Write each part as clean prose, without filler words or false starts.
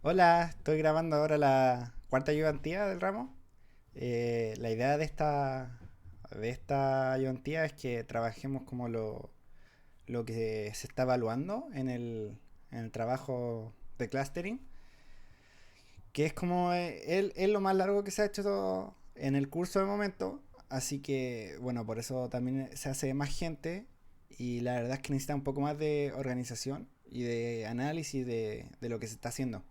Hola, estoy grabando ahora la cuarta ayudantía del ramo. La idea de esta ayudantía es que trabajemos como lo que se está evaluando en el trabajo de clustering, que es como es lo más largo que se ha hecho en el curso de momento. Así que, bueno, por eso también se hace más gente y la verdad es que necesita un poco más de organización y de análisis de lo que se está haciendo.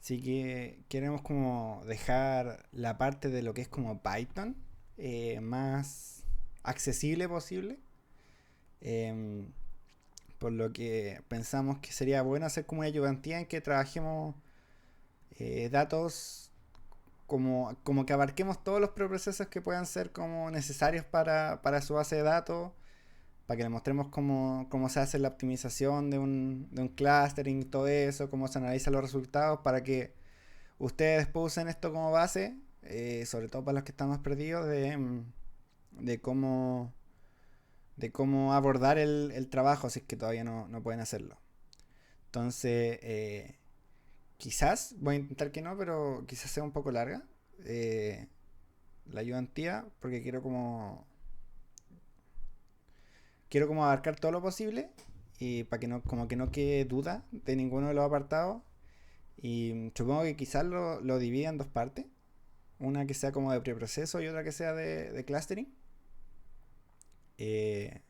Así que queremos como dejar la parte de lo que es como Python más accesible posible. Em, por lo que pensamos que sería bueno hacer como una ayudantía en que trabajemos datos como que abarquemos todos los preprocesos que puedan ser como necesarios para su base de datos, para que le mostremos cómo se hace la optimización de un clustering, todo eso, cómo se analizan los resultados, para que ustedes después usen esto como base, sobre todo para los que están más perdidos, de cómo abordar el trabajo si es que todavía no pueden hacerlo. Entonces, quizás, voy a intentar que no, pero quizás sea un poco larga eh, la ayudantía, porque quiero como abarcar todo lo posible y para que no, como que no quede duda de ninguno de los apartados. Y supongo que quizás lo divida en dos partes. Una que sea como de preproceso y otra que sea de clustering. Eh,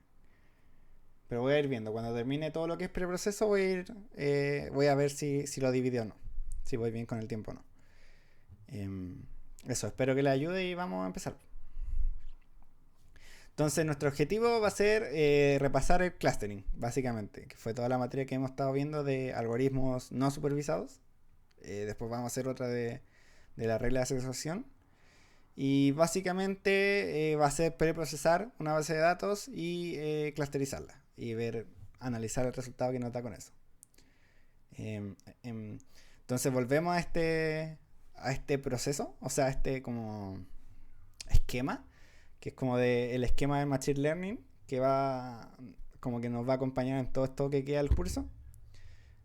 pero voy a ir viendo. Cuando termine todo lo que es preproceso, voy a ver si lo divide o no. Si voy bien con el tiempo o no. Em, Eso, espero que le ayude y vamos a empezar. Entonces, nuestro objetivo va a ser repasar el clustering, básicamente, que fue toda la materia que hemos estado viendo de algoritmos no supervisados. Después vamos a hacer otra de la regla de asociación. Y básicamente va a ser preprocesar una base de datos y clusterizarla y analizar el resultado que nos da con eso. Em, em, entonces volvemos a este proceso, o sea, a este como esquema, que es como el esquema de Machine Learning, que como que nos va a acompañar en todo esto que queda del curso,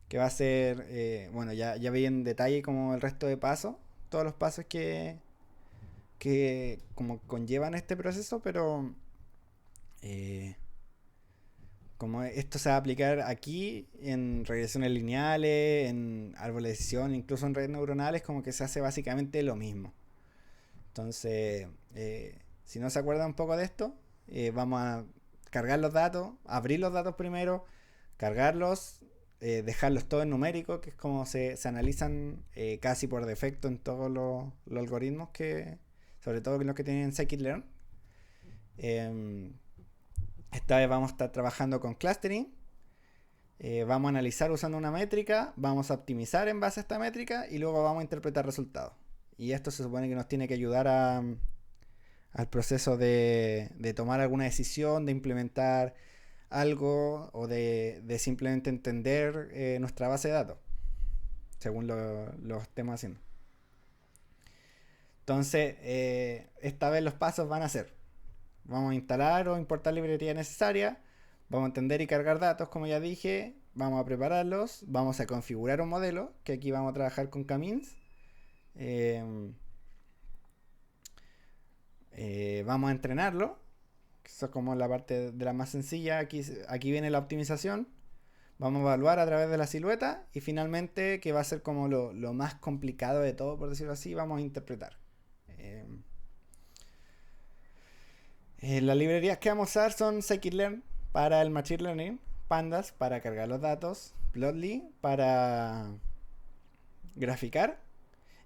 que va a ser, bueno, ya vi en detalle como el resto de pasos, todos los pasos que como conllevan este proceso, pero eh, como esto se va a aplicar aquí en regresiones lineales, en árboles de decisión, incluso en redes neuronales, como que se hace básicamente lo mismo. Entonces, si no se acuerdan un poco de esto, vamos a cargar los datos, abrir los datos primero, cargarlos, dejarlos todos en numérico, que es como se analizan casi por defecto en todos los algoritmos sobre todo en los que tienen scikit-learn. Eh, Esta vez vamos a estar trabajando con clustering. Vamos a analizar usando una métrica, vamos a optimizar en base a esta métrica y luego vamos a interpretar resultados. Y esto se supone que nos tiene que ayudar al proceso de tomar alguna decisión, de implementar algo o de simplemente entender nuestra base de datos, según lo estemos haciendo. Entonces, esta vez los pasos van a ser: vamos a instalar o importar librería necesaria, vamos a entender y cargar datos, como ya dije, vamos a prepararlos, vamos a configurar un modelo, que aquí vamos a trabajar con Camins. Eh, Vamos a entrenarlo, que eso es como la parte de la más sencilla. Aquí viene la optimización. Vamos a evaluar a través de la silueta y finalmente, que va a ser como lo más complicado de todo, por decirlo así, vamos a interpretar. Eh, las librerías que vamos a usar son scikit-learn para el Machine Learning, Pandas para cargar los datos, Plotly para graficar.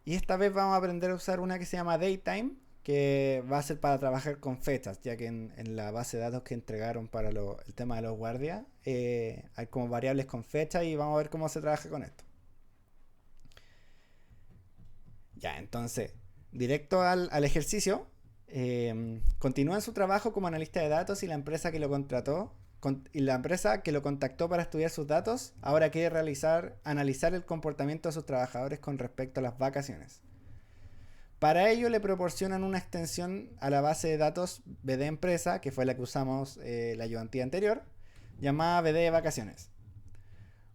Y esta vez vamos a aprender a usar una que se llama Daytime, que va a ser para trabajar con fechas, ya que en la base de datos que entregaron para el tema de los guardias hay como variables con fecha y vamos a ver cómo se trabaja con esto. Ya, entonces, directo al ejercicio. Continúa en su trabajo como analista de datos y la empresa que lo contrató y la empresa que lo contactó para estudiar sus datos ahora quiere analizar el comportamiento de sus trabajadores con respecto a las vacaciones. Para ello le proporcionan una extensión a la base de datos BD Empresa, que fue la que usamos la ayudantía anterior, llamada BD de Vacaciones.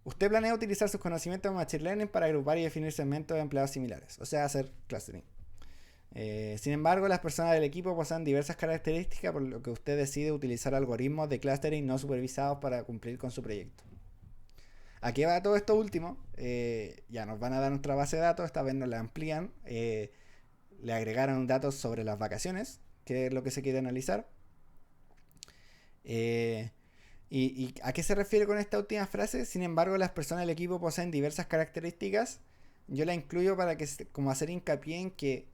Usted planea utilizar sus conocimientos de Machine Learning para agrupar y definir segmentos de empleados similares, o sea, hacer clustering. Sin embargo, las personas del equipo poseen diversas características, por lo que usted decide utilizar algoritmos de clustering no supervisados para cumplir con su proyecto. ¿A qué va todo esto último? Ya nos van a dar nuestra base de datos, esta vez nos la amplían, le agregaron datos sobre las vacaciones, que es lo que se quiere analizar. ¿Y a qué se refiere con esta última frase? Sin embargo, las personas del equipo poseen diversas características. Yo la incluyo para que, como hacer hincapié en que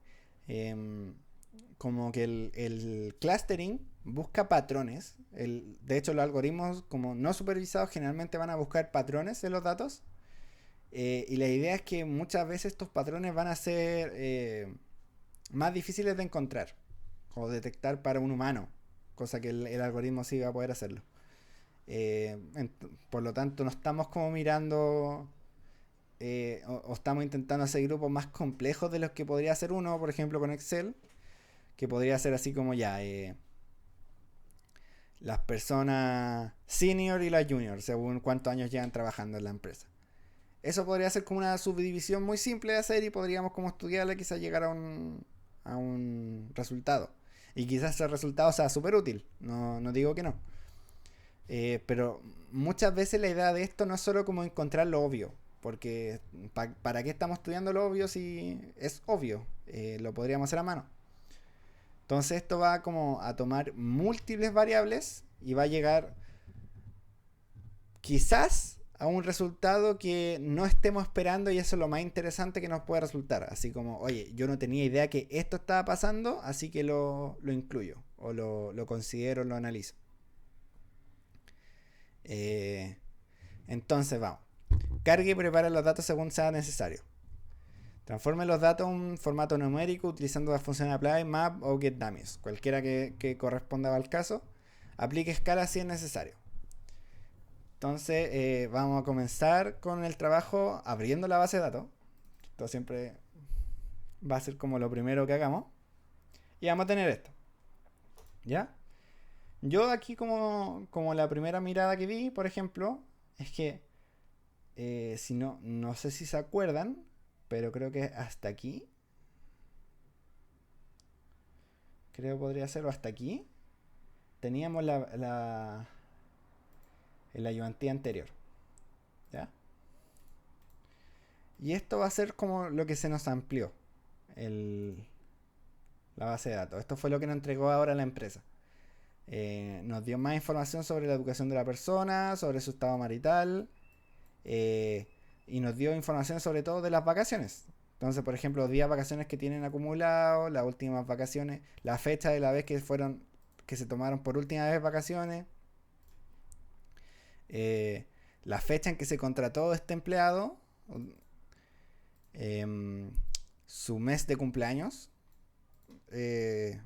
como que el clustering busca patrones. De hecho, los algoritmos como no supervisados generalmente van a buscar patrones en los datos. Y la idea es que muchas veces estos patrones van a ser más difíciles de encontrar o detectar para un humano, cosa que el algoritmo sí va a poder hacerlo. Por lo tanto, no estamos como mirando o estamos intentando hacer grupos más complejos de los que podría hacer uno, por ejemplo, con Excel, que podría ser así como ya las personas senior y las junior, según cuántos años llevan trabajando en la empresa. Eso podría ser como una subdivisión muy simple de hacer y podríamos como estudiarla, quizás llegar a un resultado. Y quizás ese resultado sea súper útil, no digo que no. Pero muchas veces la idea de esto no es solo como encontrar lo obvio, porque ¿para qué estamos estudiando lo obvio si es obvio? Lo podríamos hacer a mano. Entonces esto va como a tomar múltiples variables y va a llegar quizás a un resultado que no estemos esperando, y eso es lo más interesante que nos puede resultar. Así como, oye, yo no tenía idea que esto estaba pasando, así que lo incluyo o lo considero, lo analizo. Entonces vamos. Cargue y prepare los datos según sea necesario. Transforme los datos en un formato numérico utilizando las funciones apply, map o getDummies, cualquiera que corresponda al caso. Aplique escala si es necesario. Entonces vamos a comenzar con el trabajo abriendo la base de datos. Esto siempre va a ser como lo primero que hagamos. Y vamos a tener esto. ¿Ya? Yo aquí como la primera mirada que vi, por ejemplo, es que si no sé si se acuerdan, pero creo que hasta aquí. Creo que podría ser o hasta aquí. Teníamos la ayudantía anterior. ¿Ya? Y esto va a ser como lo que se nos amplió. El, la base de datos. Esto fue lo que nos entregó ahora la empresa. Nos dio más información sobre la educación de la persona, sobre su estado marital, y nos dio información sobre todo de las vacaciones. Entonces, por ejemplo, los días de vacaciones que tienen acumulados, las últimas vacaciones, la fecha de la vez que se tomaron por última vez vacaciones, eh, la fecha en que se contrató este empleado, eh, su mes de cumpleaños. eh,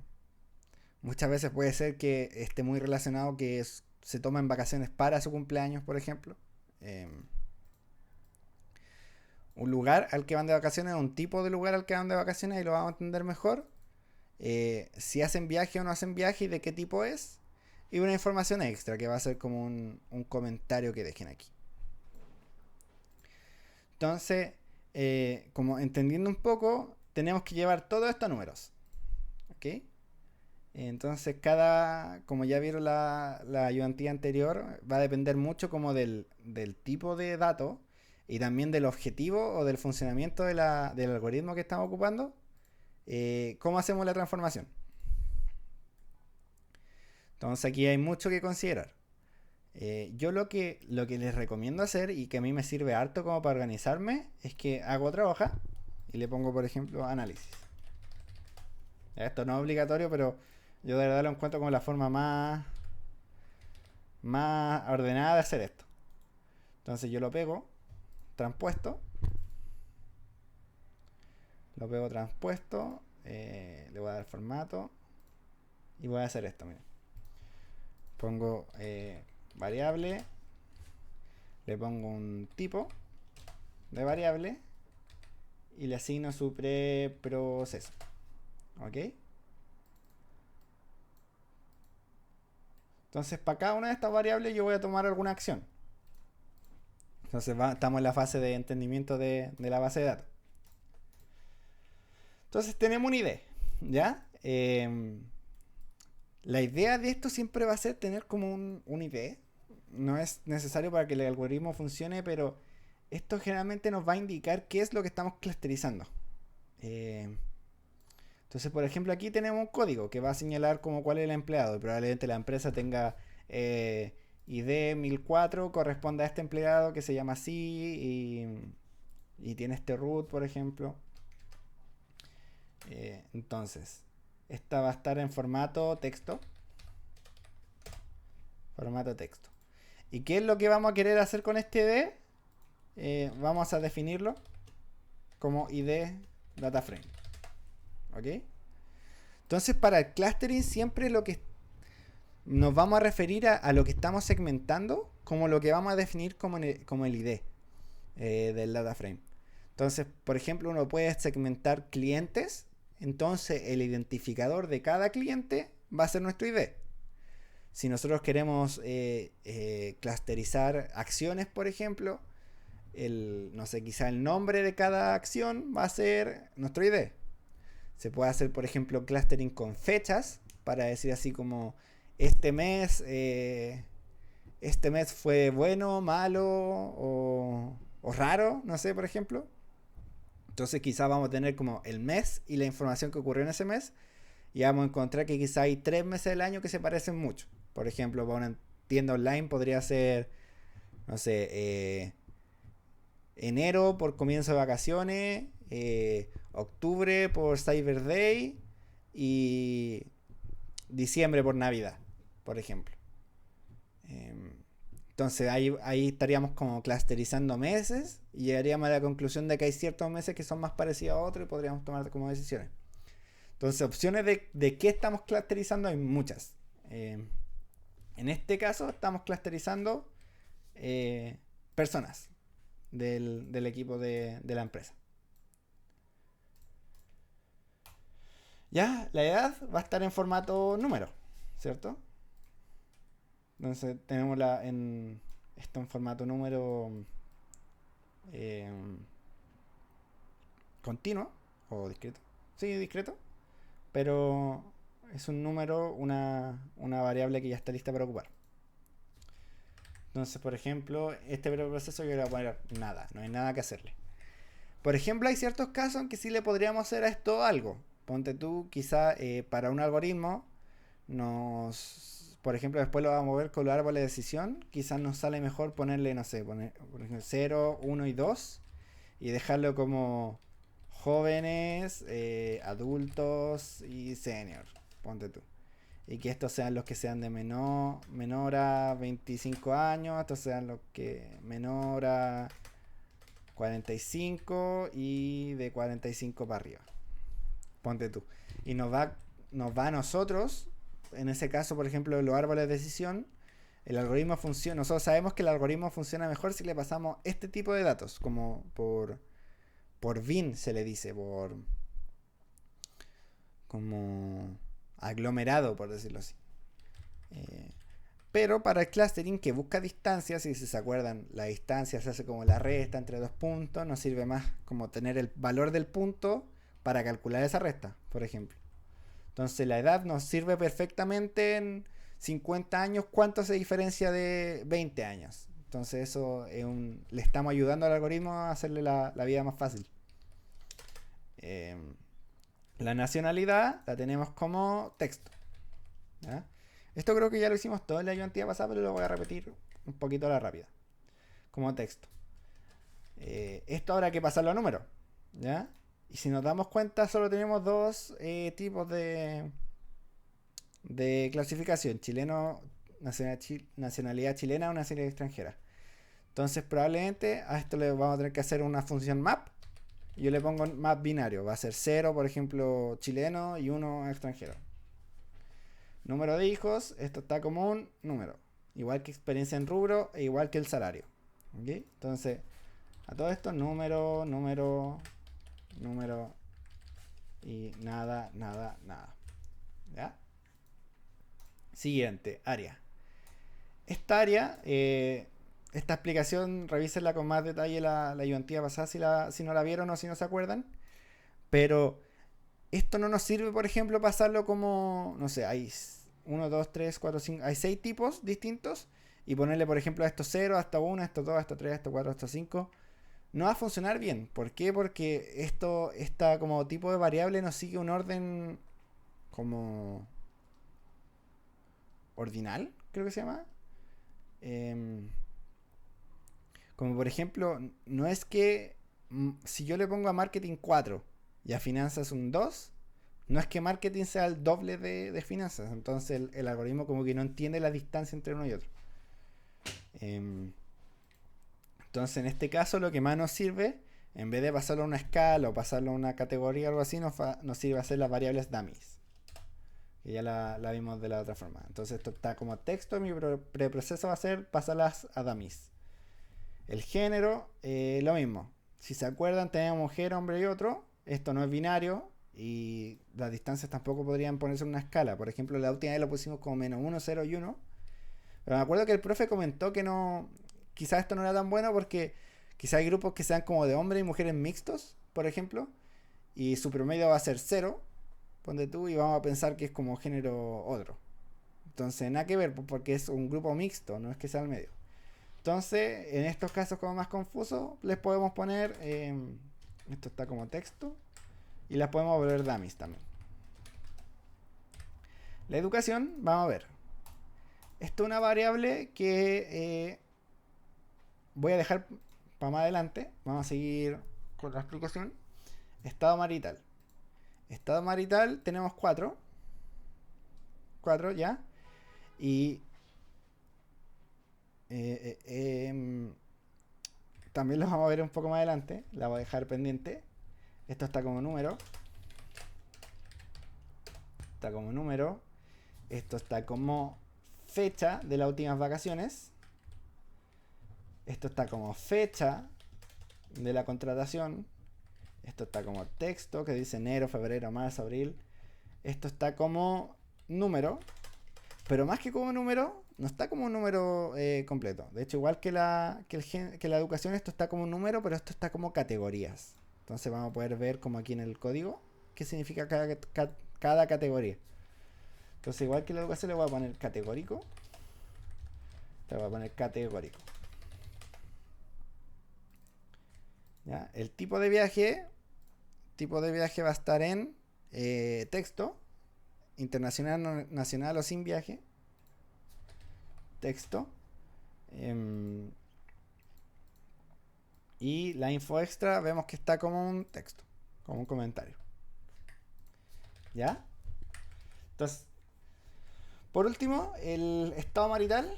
Muchas veces puede ser que esté muy relacionado que se tomen vacaciones para su cumpleaños, por ejemplo. Eh, un lugar al que van de vacaciones, un tipo de lugar al que van de vacaciones, y lo vamos a entender mejor. Si hacen viaje o no hacen viaje y de qué tipo es. Y una información extra que va a ser como un comentario que dejen aquí. Entonces, como entendiendo un poco, tenemos que llevar todo esto a números. ¿Ok? Entonces como ya vieron la ayudantía anterior, va a depender mucho como del tipo de dato y también del objetivo o del funcionamiento del algoritmo que estamos ocupando. ¿Cómo hacemos la transformación? Entonces aquí hay mucho que considerar. Yo lo que les recomiendo hacer y que a mí me sirve harto como para organizarme es que hago otra hoja y le pongo, por ejemplo, análisis. Esto no es obligatorio, pero yo de verdad lo encuentro como la forma más ordenada de hacer esto. Entonces yo lo pego transpuesto, le voy a dar formato y voy a hacer esto. Miren. Pongo variable, le pongo un tipo de variable y le asigno su preproceso. ¿Ok? Entonces para cada una de estas variables yo voy a tomar alguna acción. Entonces estamos en la fase de entendimiento de la base de datos. Entonces tenemos una idea, ¿ya? La idea de esto siempre va a ser tener como un ID. No es necesario para que el algoritmo funcione, pero esto generalmente nos va a indicar qué es lo que estamos clusterizando. Eh, entonces, por ejemplo, aquí tenemos un código que va a señalar como cuál es el empleado. Y probablemente la empresa tenga ID 1004, corresponde a este empleado que se llama así y tiene este root, por ejemplo. Entonces, esta va a estar en formato texto. Formato texto. ¿Y qué es lo que vamos a querer hacer con este ID? Vamos a definirlo como ID data frame. ¿Ok? Entonces, para el clustering siempre lo que nos vamos a referir a lo que estamos segmentando como lo que vamos a definir como el ID del data frame. Entonces, por ejemplo, uno puede segmentar clientes. Entonces, el identificador de cada cliente va a ser nuestro ID. Si nosotros queremos clusterizar acciones, por ejemplo, no sé, quizá el nombre de cada acción va a ser nuestro ID. Se puede hacer, por ejemplo, clustering con fechas, para decir así como este mes, este mes fue bueno, malo o raro, no sé, por ejemplo. Entonces quizá vamos a tener como el mes y la información que ocurrió en ese mes y vamos a encontrar que quizá hay 3 meses del año que se parecen mucho. Por ejemplo, para una tienda online podría ser, no sé, enero por comienzo de vacaciones, octubre por Cyber Day y diciembre por Navidad, por ejemplo. Entonces ahí estaríamos como clusterizando meses y llegaríamos a la conclusión de que hay ciertos meses que son más parecidos a otros y podríamos tomar como decisiones. Entonces opciones de qué estamos clusterizando hay muchas. En este caso estamos clusterizando personas del equipo de la empresa. Ya, la edad va a estar en formato número, ¿cierto? Entonces tenemos esto en formato número eh, continuo o discreto. Sí, discreto, pero es un número, una variable que ya está lista para ocupar. Entonces, por ejemplo, este proceso yo le voy a poner nada, no hay nada que hacerle. Por ejemplo, hay ciertos casos en que sí le podríamos hacer a esto algo. Ponte tú, quizá para un algoritmo, por ejemplo, después lo vamos a ver con los árboles de decisión. Quizás nos sale mejor ponerle, no sé, poner por ejemplo, 0, 1 y 2 y dejarlo como jóvenes, adultos y senior. Ponte tú. Y que estos sean los que sean de menor a 25 años, estos sean los que menor a 45 y de 45 para arriba. Ponte tú. Y nos va a nosotros, en ese caso, por ejemplo, los árboles de decisión, el algoritmo funciona. Nosotros sabemos que el algoritmo funciona mejor si le pasamos este tipo de datos, como por bin se le dice, como aglomerado, por decirlo así. Eh, pero para el clustering que busca distancias, y si se acuerdan, la distancia se hace como la resta entre dos puntos, nos sirve más como tener el valor del punto para calcular esa resta, por ejemplo. Entonces la edad nos sirve perfectamente en 50 años, ¿cuánto se diferencia de 20 años? Entonces eso le estamos ayudando al algoritmo a hacerle la vida más fácil. Eh, la nacionalidad la tenemos como texto. ¿Ya? Esto creo que ya lo hicimos todo en la ayudantía pasada, pero lo voy a repetir un poquito a la rápida. Como texto. Esto habrá que pasarlo a número. ¿Ya? Y si nos damos cuenta, solo tenemos dos tipos de clasificación. Chileno, nacionalidad chilena o nacionalidad extranjera. Entonces probablemente a esto le vamos a tener que hacer una función map. Y yo le pongo map binario. Va a ser 0, por ejemplo, chileno y 1 extranjero. Número de hijos, esto está como un número. Igual que experiencia en rubro e igual que el salario. ¿Okay? Entonces, a todo esto, número y nada. ¿Ya? Siguiente, área. Esta área esta explicación, revísenla con más detalle la ayudantía pasada si no la vieron o si no se acuerdan. Pero esto no nos sirve, por ejemplo, pasarlo como, no sé, hay uno 2 3 4 5 hay 6 tipos distintos y ponerle, por ejemplo, a estos 0, hasta 1, hasta 2, hasta 3, hasta 4, hasta 5. No va a funcionar bien. ¿Por qué? Porque esta como tipo de variable no sigue un orden como ordinal, creo que se llama. Em, Como por ejemplo, no es que si yo le pongo a marketing 4 y a finanzas un 2, no es que marketing sea el doble de finanzas. Entonces el algoritmo como que no entiende la distancia entre uno y otro. Em, entonces en este caso lo que más nos sirve, en vez de pasarlo a una escala o pasarlo a una categoría o algo así, nos sirve hacer las variables dummies. Que ya la vimos de la otra forma. Entonces esto está como texto, mi preproceso va a ser pasarlas a dummies. El género, lo mismo. Si se acuerdan, tenemos mujer, hombre y otro. Esto no es binario y las distancias tampoco podrían ponerse en una escala. Por ejemplo, la última vez lo pusimos como menos 1, 0 y 1. Pero me acuerdo que el profe comentó que no. Quizás esto no era tan bueno porque quizás hay grupos que sean como de hombres y mujeres mixtos, por ejemplo. Y su promedio va a ser 0, ponte tú, y vamos a pensar que es como género otro. Entonces, nada que ver, porque es un grupo mixto, no es que sea el medio. Entonces, en estos casos como más confusos, les podemos poner, esto está como texto, y las podemos volver dummies también. La educación, vamos a ver. Esto es una variable que voy a dejar para más adelante. Vamos a seguir con la explicación. Estado marital. Estado marital tenemos 4. 4 ya. Y también los vamos a ver un poco más adelante. La voy a dejar pendiente. Esto está como número. Está como número. Esto está como fecha de las últimas vacaciones. Esto está como fecha de la contratación. Esto está como texto que dice enero, febrero, marzo, abril. Esto está como número. Pero más que como número, no está como un número completo. De hecho, igual que la educación, esto está como un número, pero esto está como categorías. Entonces vamos a poder ver como aquí en el código qué significa cada categoría. Entonces, igual que la educación, le voy a poner categórico. Le voy a poner categórico. ¿Ya? El tipo de viaje va a estar en texto, internacional, nacional o sin viaje. Texto. Y la info extra vemos que está como un texto, como un comentario. ¿Ya? Entonces, por último, el estado marital,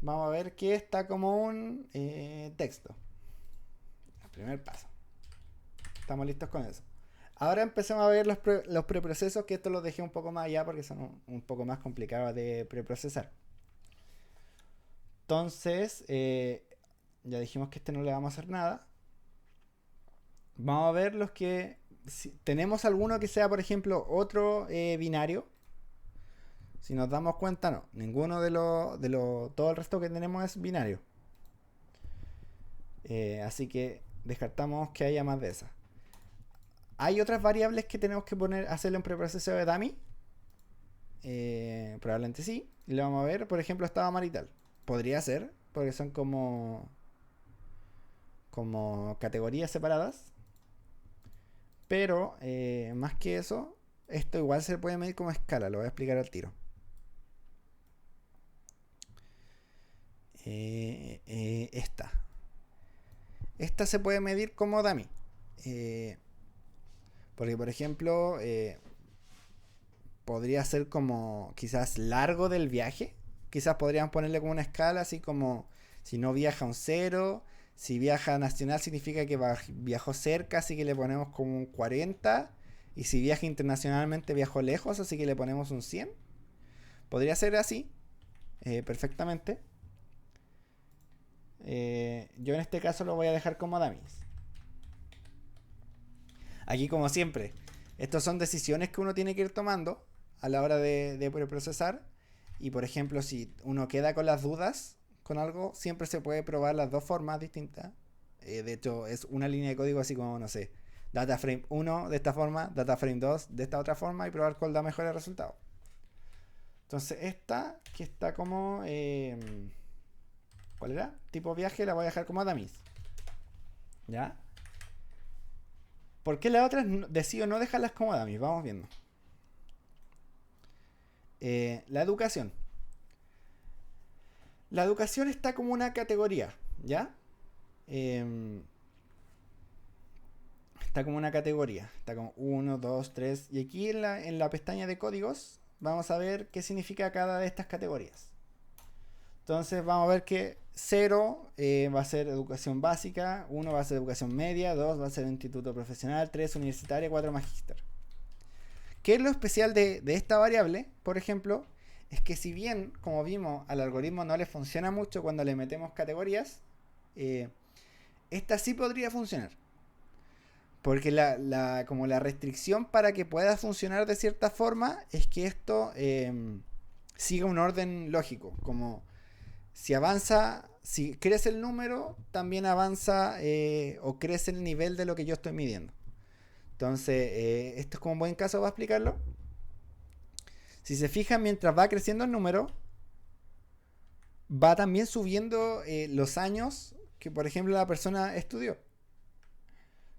vamos a ver que está como un texto. El primer paso. Estamos listos con eso. Ahora empecemos a ver los preprocesos, que esto los dejé un poco más allá porque son un poco más complicados de preprocesar. Entonces, ya dijimos que este no le vamos a hacer nada. Vamos a ver los que... Si tenemos alguno que sea, por ejemplo, otro binario. Si nos damos cuenta, no. Ninguno todo el resto que tenemos es binario. Así que descartamos que haya más de esas. ¿Hay otras variables que tenemos que hacerle un preproceso de dummy? Probablemente sí. Y lo vamos a ver, por ejemplo, estado marital. Podría ser, porque son como categorías separadas. Pero más que eso, esto igual se puede medir como escala. Lo voy a explicar al tiro. Esta se puede medir como dummy. Porque, por ejemplo, podría ser como quizás largo del viaje. Quizás podríamos ponerle como una escala, así como si no viaja un 0. Si viaja nacional significa que viajó cerca, así que le ponemos como un 40. Y si viaja internacionalmente viajó lejos, así que le ponemos un 100. Podría ser así, perfectamente. Yo en este caso lo voy a dejar como dummies. Aquí como siempre, estas son decisiones que uno tiene que ir tomando a la hora de preprocesar. Y por ejemplo, si uno queda con las dudas, con algo, siempre se puede probar las dos formas distintas. De hecho, es una línea de código así como, no sé, data frame 1 de esta forma, data frame 2 de esta otra forma y probar cuál da mejores resultados. Entonces esta, que está como... ¿cuál era? Tipo viaje, la voy a dejar como dummies. ¿Ya? ¿Por qué las otras decido no dejarlas como dummies? Vamos viendo. La educación. La educación está como una categoría, ¿ya? Está como una categoría. Está como 1, 2, 3. Y aquí en la pestaña de códigos vamos a ver qué significa cada de estas categorías. Entonces vamos a ver que 0 va a ser educación básica, 1 va a ser educación media, 2 va a ser instituto profesional, 3 universitaria, 4 magíster. ¿Qué es lo especial de esta variable? Por ejemplo, es que si bien, como vimos, al algoritmo no le funciona mucho cuando le metemos categorías, esta sí podría funcionar. Porque como la restricción para que pueda funcionar de cierta forma es que esto siga un orden lógico. Como si avanza, si crece el número, también avanza o crece el nivel de lo que yo estoy midiendo. Entonces, esto es como un buen caso para explicarlo. Si se fijan, mientras va creciendo el número, va también subiendo los años que, por ejemplo, la persona estudió.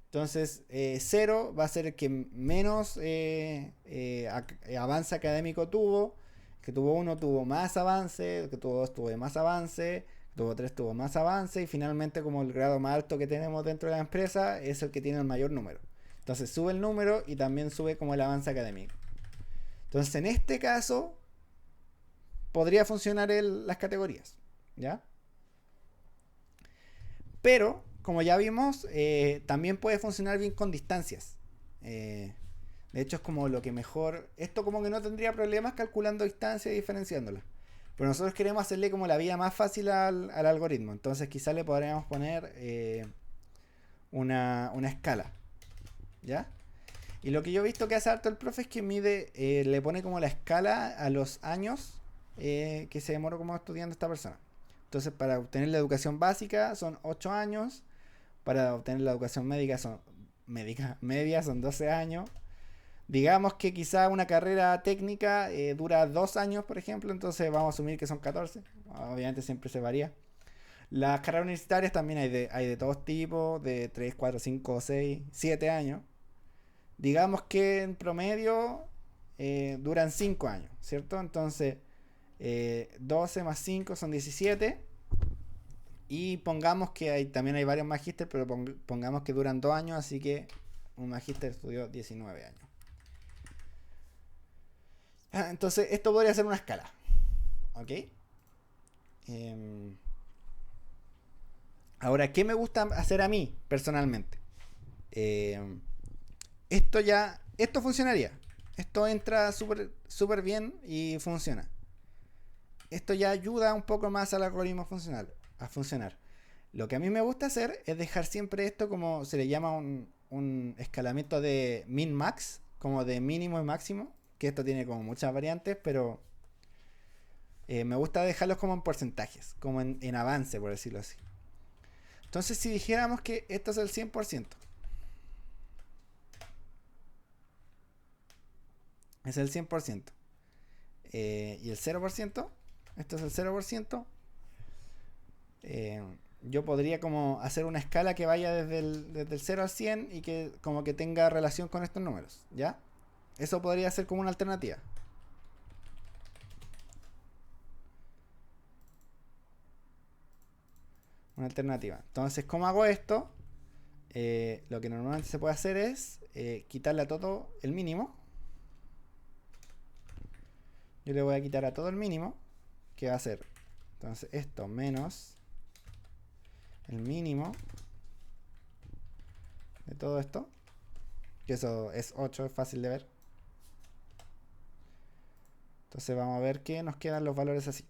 Entonces, 0 va a ser el que menos avance académico tuvo. El que tuvo 1 tuvo más avance. El que tuvo 2 tuvo más avance. El que tuvo 3 tuvo más avance. Y finalmente, como el grado más alto que tenemos dentro de la empresa, es el que tiene el mayor número. Entonces, sube el número y también sube como el avance académico. Entonces, en este caso, podría funcionar las categorías. ¿Ya? Pero, como ya vimos, también puede funcionar bien con distancias. De hecho, es como lo que mejor... Esto como que no tendría problemas calculando distancias y diferenciándolas. Pero nosotros queremos hacerle como la vida más fácil al algoritmo. Entonces quizás le podríamos poner una escala. ¿Ya? Y lo que yo he visto que hace harto el profe es que mide, le pone como la escala a los años que se demoró como estudiando esta persona. Entonces, para obtener la educación básica son 8 años. Para obtener la educación media son 12 años. Digamos que quizá una carrera técnica dura 2 años, por ejemplo. Entonces vamos a asumir que son 14. Obviamente siempre se varía. Las carreras universitarias también hay de todos tipos. De 3, 4, 5, 6, 7 años. Digamos que en promedio duran 5 años, ¿cierto? Entonces 12 más 5 son 17. Y pongamos que también hay varios magíster, pero pongamos que duran 2 años, así que un magíster estudió 19 años. Entonces esto podría ser una escala. ¿Ok? Ahora, ¿qué me gusta hacer a mí personalmente? Esto funcionaría. Esto entra súper bien y funciona. Esto ya ayuda un poco más al algoritmo a funcionar. Lo que a mí me gusta hacer es dejar siempre esto como se le llama un escalamiento de min-max, como de mínimo y máximo, que esto tiene como muchas variantes, pero me gusta dejarlos como en porcentajes, como en avance, por decirlo así. Entonces, si dijéramos que esto es el 100%, es el 100%, y el 0%, esto es el 0%, yo podría como hacer una escala que vaya desde el 0 al 100 y que como que tenga relación con estos números, ¿ya? Eso podría ser como una alternativa. Una alternativa. Entonces, ¿cómo hago esto? Lo que normalmente se puede hacer es quitarle a todo el mínimo. Yo le voy a quitar a todo el mínimo, que va a ser, entonces, esto menos el mínimo de todo esto, que eso es 8, es fácil de ver. Entonces vamos a ver que nos quedan los valores así.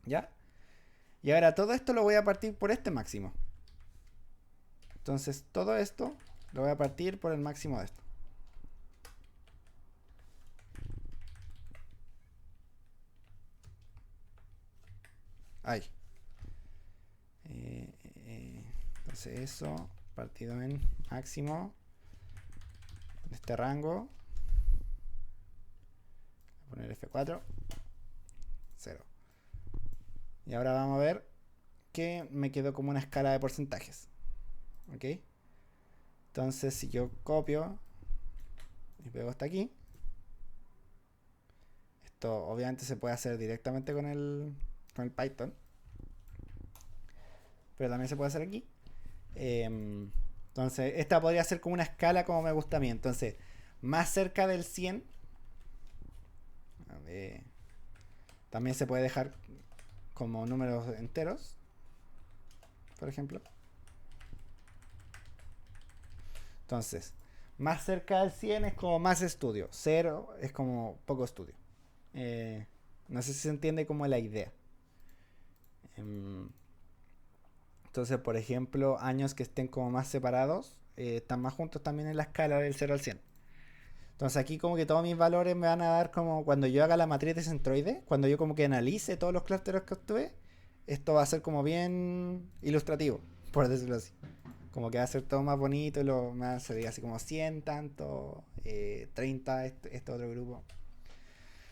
¿Ya? Y ahora todo esto lo voy a partir por este máximo. Entonces todo esto lo voy a partir por el máximo de esto. Ahí. Entonces eso, partido en máximo de este rango. Voy a poner F4. 0. Y ahora vamos a ver que me quedó como una escala de porcentajes. ¿Ok? Entonces si yo copio y pego hasta aquí, esto obviamente se puede hacer directamente con el Python, pero también se puede hacer aquí. Entonces esta podría ser como una escala como me gusta a mí. Entonces más cerca del 100, también se puede dejar como números enteros, por ejemplo. Entonces más cerca del 100 es como más estudio, 0 es como poco estudio. No sé si se entiende como la idea. Entonces, por ejemplo, años que estén como más separados, están más juntos también en la escala del 0 al 100. Entonces aquí como que todos mis valores me van a dar como cuando yo haga la matriz de centroide, cuando yo como que analice todos los clústeres que obtuve, esto va a ser como bien ilustrativo, por decirlo así. Como que va a ser todo más bonito y me va a salir así como 100 tanto, 30 este otro grupo.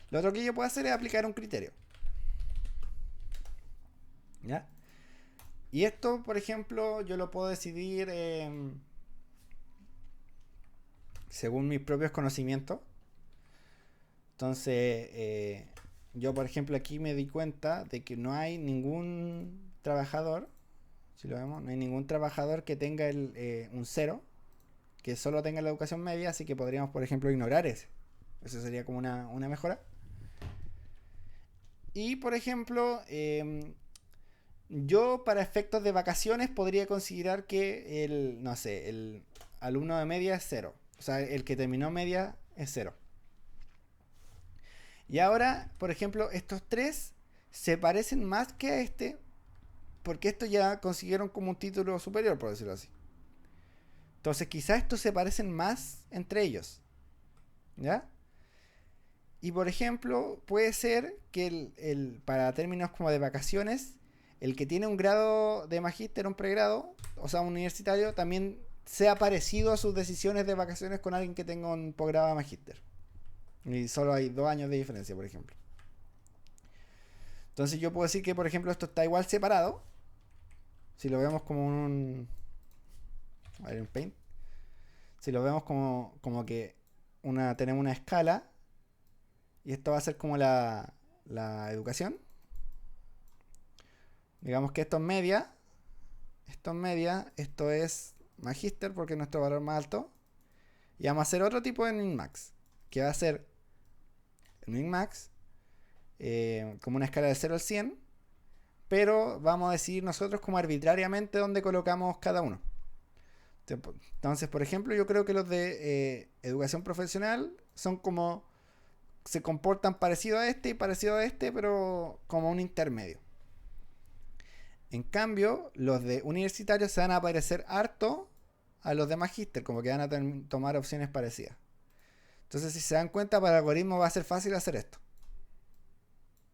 Lo otro que yo puedo hacer es aplicar un criterio. ¿Ya? Y esto, por ejemplo, yo lo puedo decidir según mis propios conocimientos. Entonces, yo, por ejemplo, aquí me di cuenta de que no hay ningún trabajador, si lo vemos, no hay ningún trabajador que tenga un 0, que solo tenga la educación media, así que podríamos, por ejemplo, ignorar ese. Eso sería como una mejora. Y, por ejemplo, yo para efectos de vacaciones podría considerar que el alumno de media es 0. O sea, el que terminó media es 0. Y ahora, por ejemplo, estos tres se parecen más que a este, porque estos ya consiguieron como un título superior, por decirlo así. Entonces quizás estos se parecen más entre ellos. ¿Ya? Y por ejemplo, puede ser que para términos como de vacaciones, el que tiene un grado de magíster, un pregrado, o sea, un universitario, también sea parecido a sus decisiones de vacaciones con alguien que tenga un posgrado de magíster. Y solo hay 2 años de diferencia, por ejemplo. Entonces yo puedo decir que, por ejemplo, esto está igual separado. Si lo vemos como a ver, en Paint. Si lo vemos como que tenemos una escala. Y esto va a ser como la educación. Digamos que esto es media. Esto es media. Esto es magíster porque es nuestro valor más alto. Y vamos a hacer otro tipo de min-max. Que va a ser el min-max. Como una escala de 0 al 100. Pero vamos a decidir nosotros como arbitrariamente dónde colocamos cada uno. Entonces, por ejemplo, yo creo que los de educación profesional son como... se comportan parecido a este y parecido a este, pero como un intermedio. En cambio, los de universitarios se van a parecer harto a los de magíster, como que van a tomar opciones parecidas. Entonces, si se dan cuenta, para el algoritmo va a ser fácil hacer esto.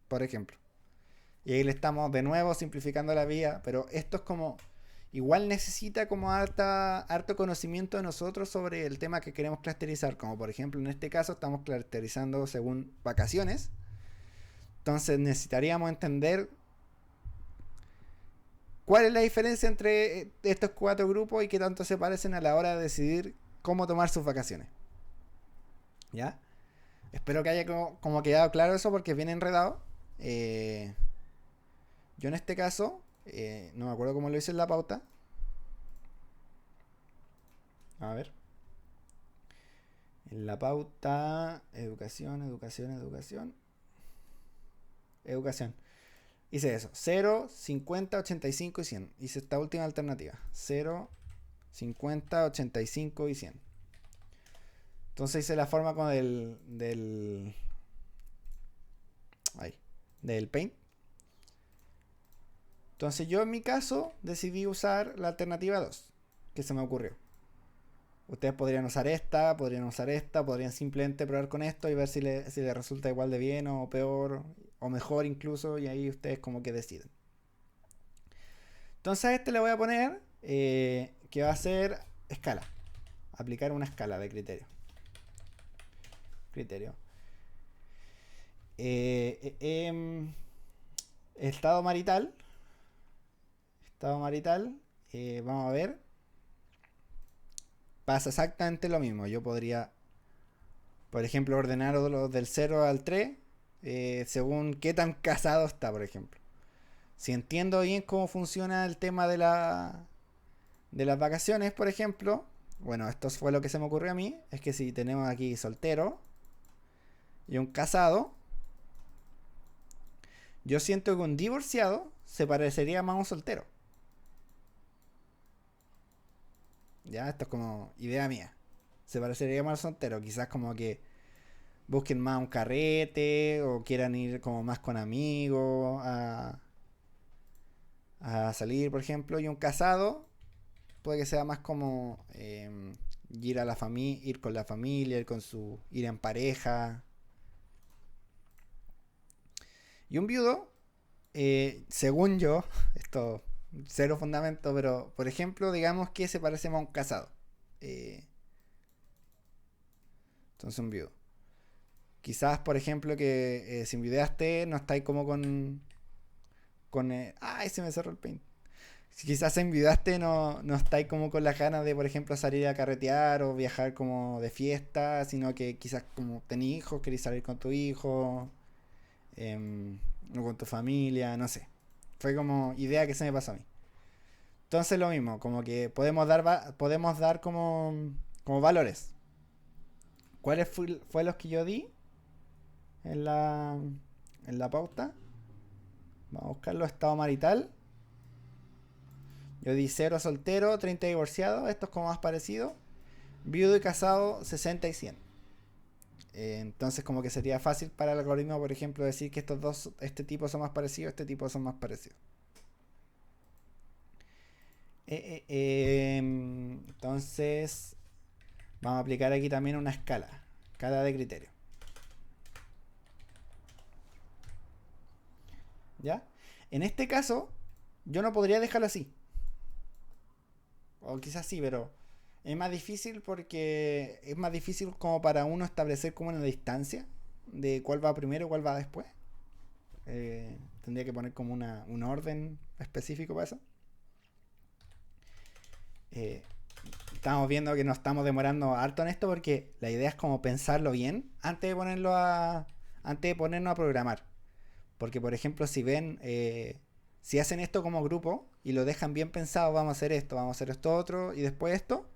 Por ejemplo. Y ahí le estamos de nuevo simplificando la vía, pero esto es como... igual necesita como harto conocimiento de nosotros sobre el tema que queremos clusterizar. Como por ejemplo en este caso estamos clusterizando según vacaciones. Entonces necesitaríamos entender cuál es la diferencia entre estos 4 grupos y qué tanto se parecen a la hora de decidir cómo tomar sus vacaciones. ¿Ya? Espero que haya como quedado claro eso porque es bien enredado. Yo en este caso, no me acuerdo cómo lo hice en la pauta. A ver. En la pauta, educación. Hice eso. 0, 50, 85 y 100. Hice esta última alternativa. 0, 50, 85 y 100. Entonces hice la forma con del Paint. Entonces yo en mi caso decidí usar la alternativa 2, que se me ocurrió. Ustedes podrían usar esta, podrían simplemente probar con esto y ver si les resulta igual de bien o peor o mejor incluso, y ahí ustedes como que deciden. Entonces a este le voy a poner que va a ser escala. Aplicar una escala de criterio. Estado marital. Vamos a ver. Pasa exactamente lo mismo. Yo podría, por ejemplo, ordenar los del 0 al 3 según qué tan casado está, por ejemplo. Si entiendo bien cómo funciona el tema de las vacaciones, por ejemplo, bueno, esto fue lo que se me ocurrió a mí, es que si tenemos aquí soltero y un casado, yo siento que un divorciado se parecería más a un soltero. Ya, esto es como idea mía. Se parecería más al soltero, quizás como que busquen más un carrete o quieran ir como más con amigos a salir, por ejemplo, y un casado puede que sea más como ir a la familia, ir con la familia, ir en pareja. Y un viudo, según yo, esto cero fundamento, pero por ejemplo, digamos que se parece más a un casado. Eh, entonces un viudo. Quizás, por ejemplo, que si envidiaste, no estáis como ¡ay! Se me cerró el paint. Si quizás envidiaste, no estáis como con las ganas de, por ejemplo, salir a carretear o viajar como de fiesta, sino que quizás como tenés hijos, querés salir con tu hijo, o con tu familia, no sé. Fue como idea que se me pasó a mí. Entonces lo mismo, como que podemos dar como valores. ¿Cuáles fue los que yo di en la pauta? Vamos a buscarlo. Estado marital. Yo di 0 soltero, 30 divorciado. Esto es como más parecido. Viudo y casado, 60 y 100. Entonces como que sería fácil para el algoritmo, por ejemplo, decir que este tipo son más parecidos, este tipo son más parecidos. Entonces vamos a aplicar aquí también una escala de criterio. ¿Ya? En este caso, yo no podría dejarlo así. O quizás sí, pero es más difícil porque es más difícil como para uno establecer como una distancia de cuál va primero y cuál va después. Tendría que poner como un orden específico para eso. Estamos viendo que nos estamos demorando harto en esto porque la idea es como pensarlo bien antes de ponernos a programar. Porque por ejemplo si hacen esto como grupo y lo dejan bien pensado, vamos a hacer esto otro y después esto,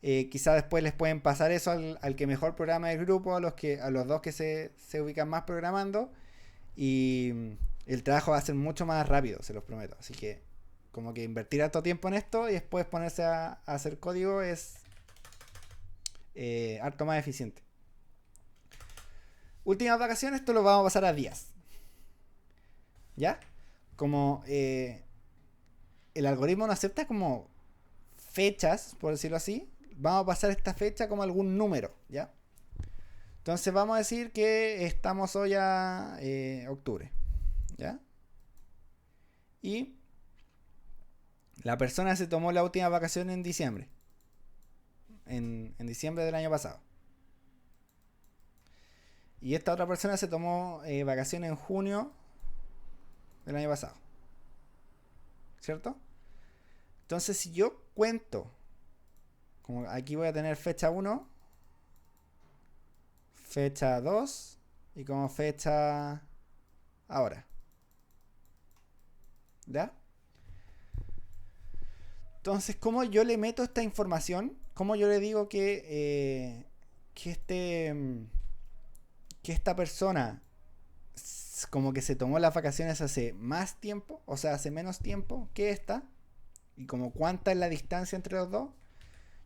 quizás después les pueden pasar eso al que mejor programa del grupo, a los dos que se ubican más programando, y el trabajo va a ser mucho más rápido, se los prometo. Así que como que invertir harto tiempo en esto y después ponerse a hacer código es harto más eficiente. Últimas vacaciones, esto lo vamos a pasar a días. ¿Ya? Como el algoritmo no acepta como fechas, por decirlo así, vamos a pasar esta fecha como algún número, ¿ya? Entonces vamos a decir que estamos hoy a octubre, ¿ya? Y la persona se tomó la última vacación en diciembre, en diciembre del año pasado. Y esta otra persona se tomó vacaciones en junio del año pasado, ¿cierto? Entonces si yo cuento, como aquí voy a tener fecha 1, fecha 2 y como fecha ahora, ¿ya? Entonces, ¿cómo yo le meto esta información? ¿Cómo yo le digo que que esta persona como que se tomó las vacaciones hace más tiempo, o sea, hace menos tiempo que esta, y como cuánta es la distancia entre los dos?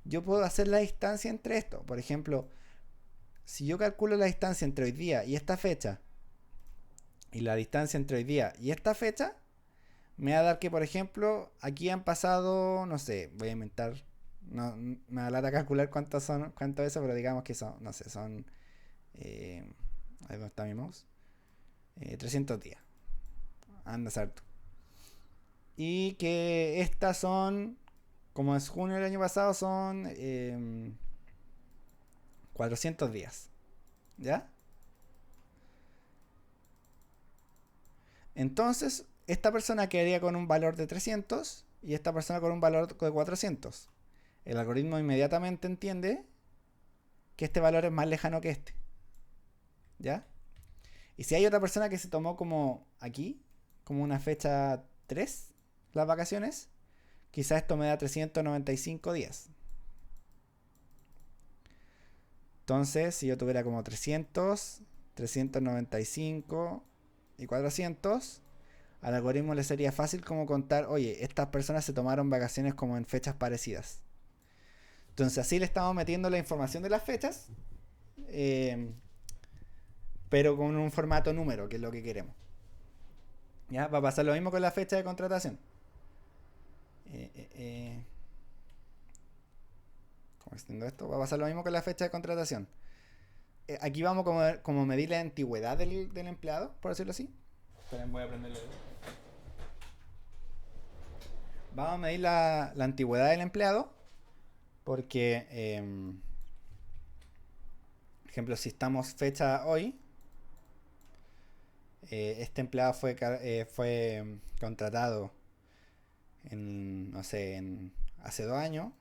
Yo puedo hacer la distancia entre esto. Por ejemplo, si yo calculo la distancia entre hoy día y esta fecha, y la distancia entre hoy día y esta fecha, me va a dar que, por ejemplo, aquí han pasado, no sé, voy a inventar, no, me va a dar a calcular cuánto es eso, pero digamos que son, no sé, son, ahí donde está mi mouse, 300 días, anda a saber tú. Y que estas son, como es junio del año pasado, son 400 días. ¿Ya? Entonces, esta persona quedaría con un valor de 300 y esta persona con un valor de 400. El algoritmo inmediatamente entiende que este valor es más lejano que este. ¿Ya? Y si hay otra persona que se tomó como aquí, como una fecha 3, las vacaciones, quizás esto me da 395 días. Entonces, si yo tuviera como 300, 395 y 400, al algoritmo le sería fácil como contar, oye, estas personas se tomaron vacaciones como en fechas parecidas. Entonces así le estamos metiendo la información de las fechas, eh, pero con un formato número, que es lo que queremos. ¿Ya? Va a pasar lo mismo con la fecha de contratación. ¿Cómo extiendo esto? Va a pasar lo mismo con la fecha de contratación. Aquí vamos como medir la antigüedad del empleado, por decirlo así. Esperen, voy a prenderlo. Vamos a medir la antigüedad del empleado porque, por ejemplo, si estamos fecha hoy, este empleado fue contratado no sé, hace 2 años,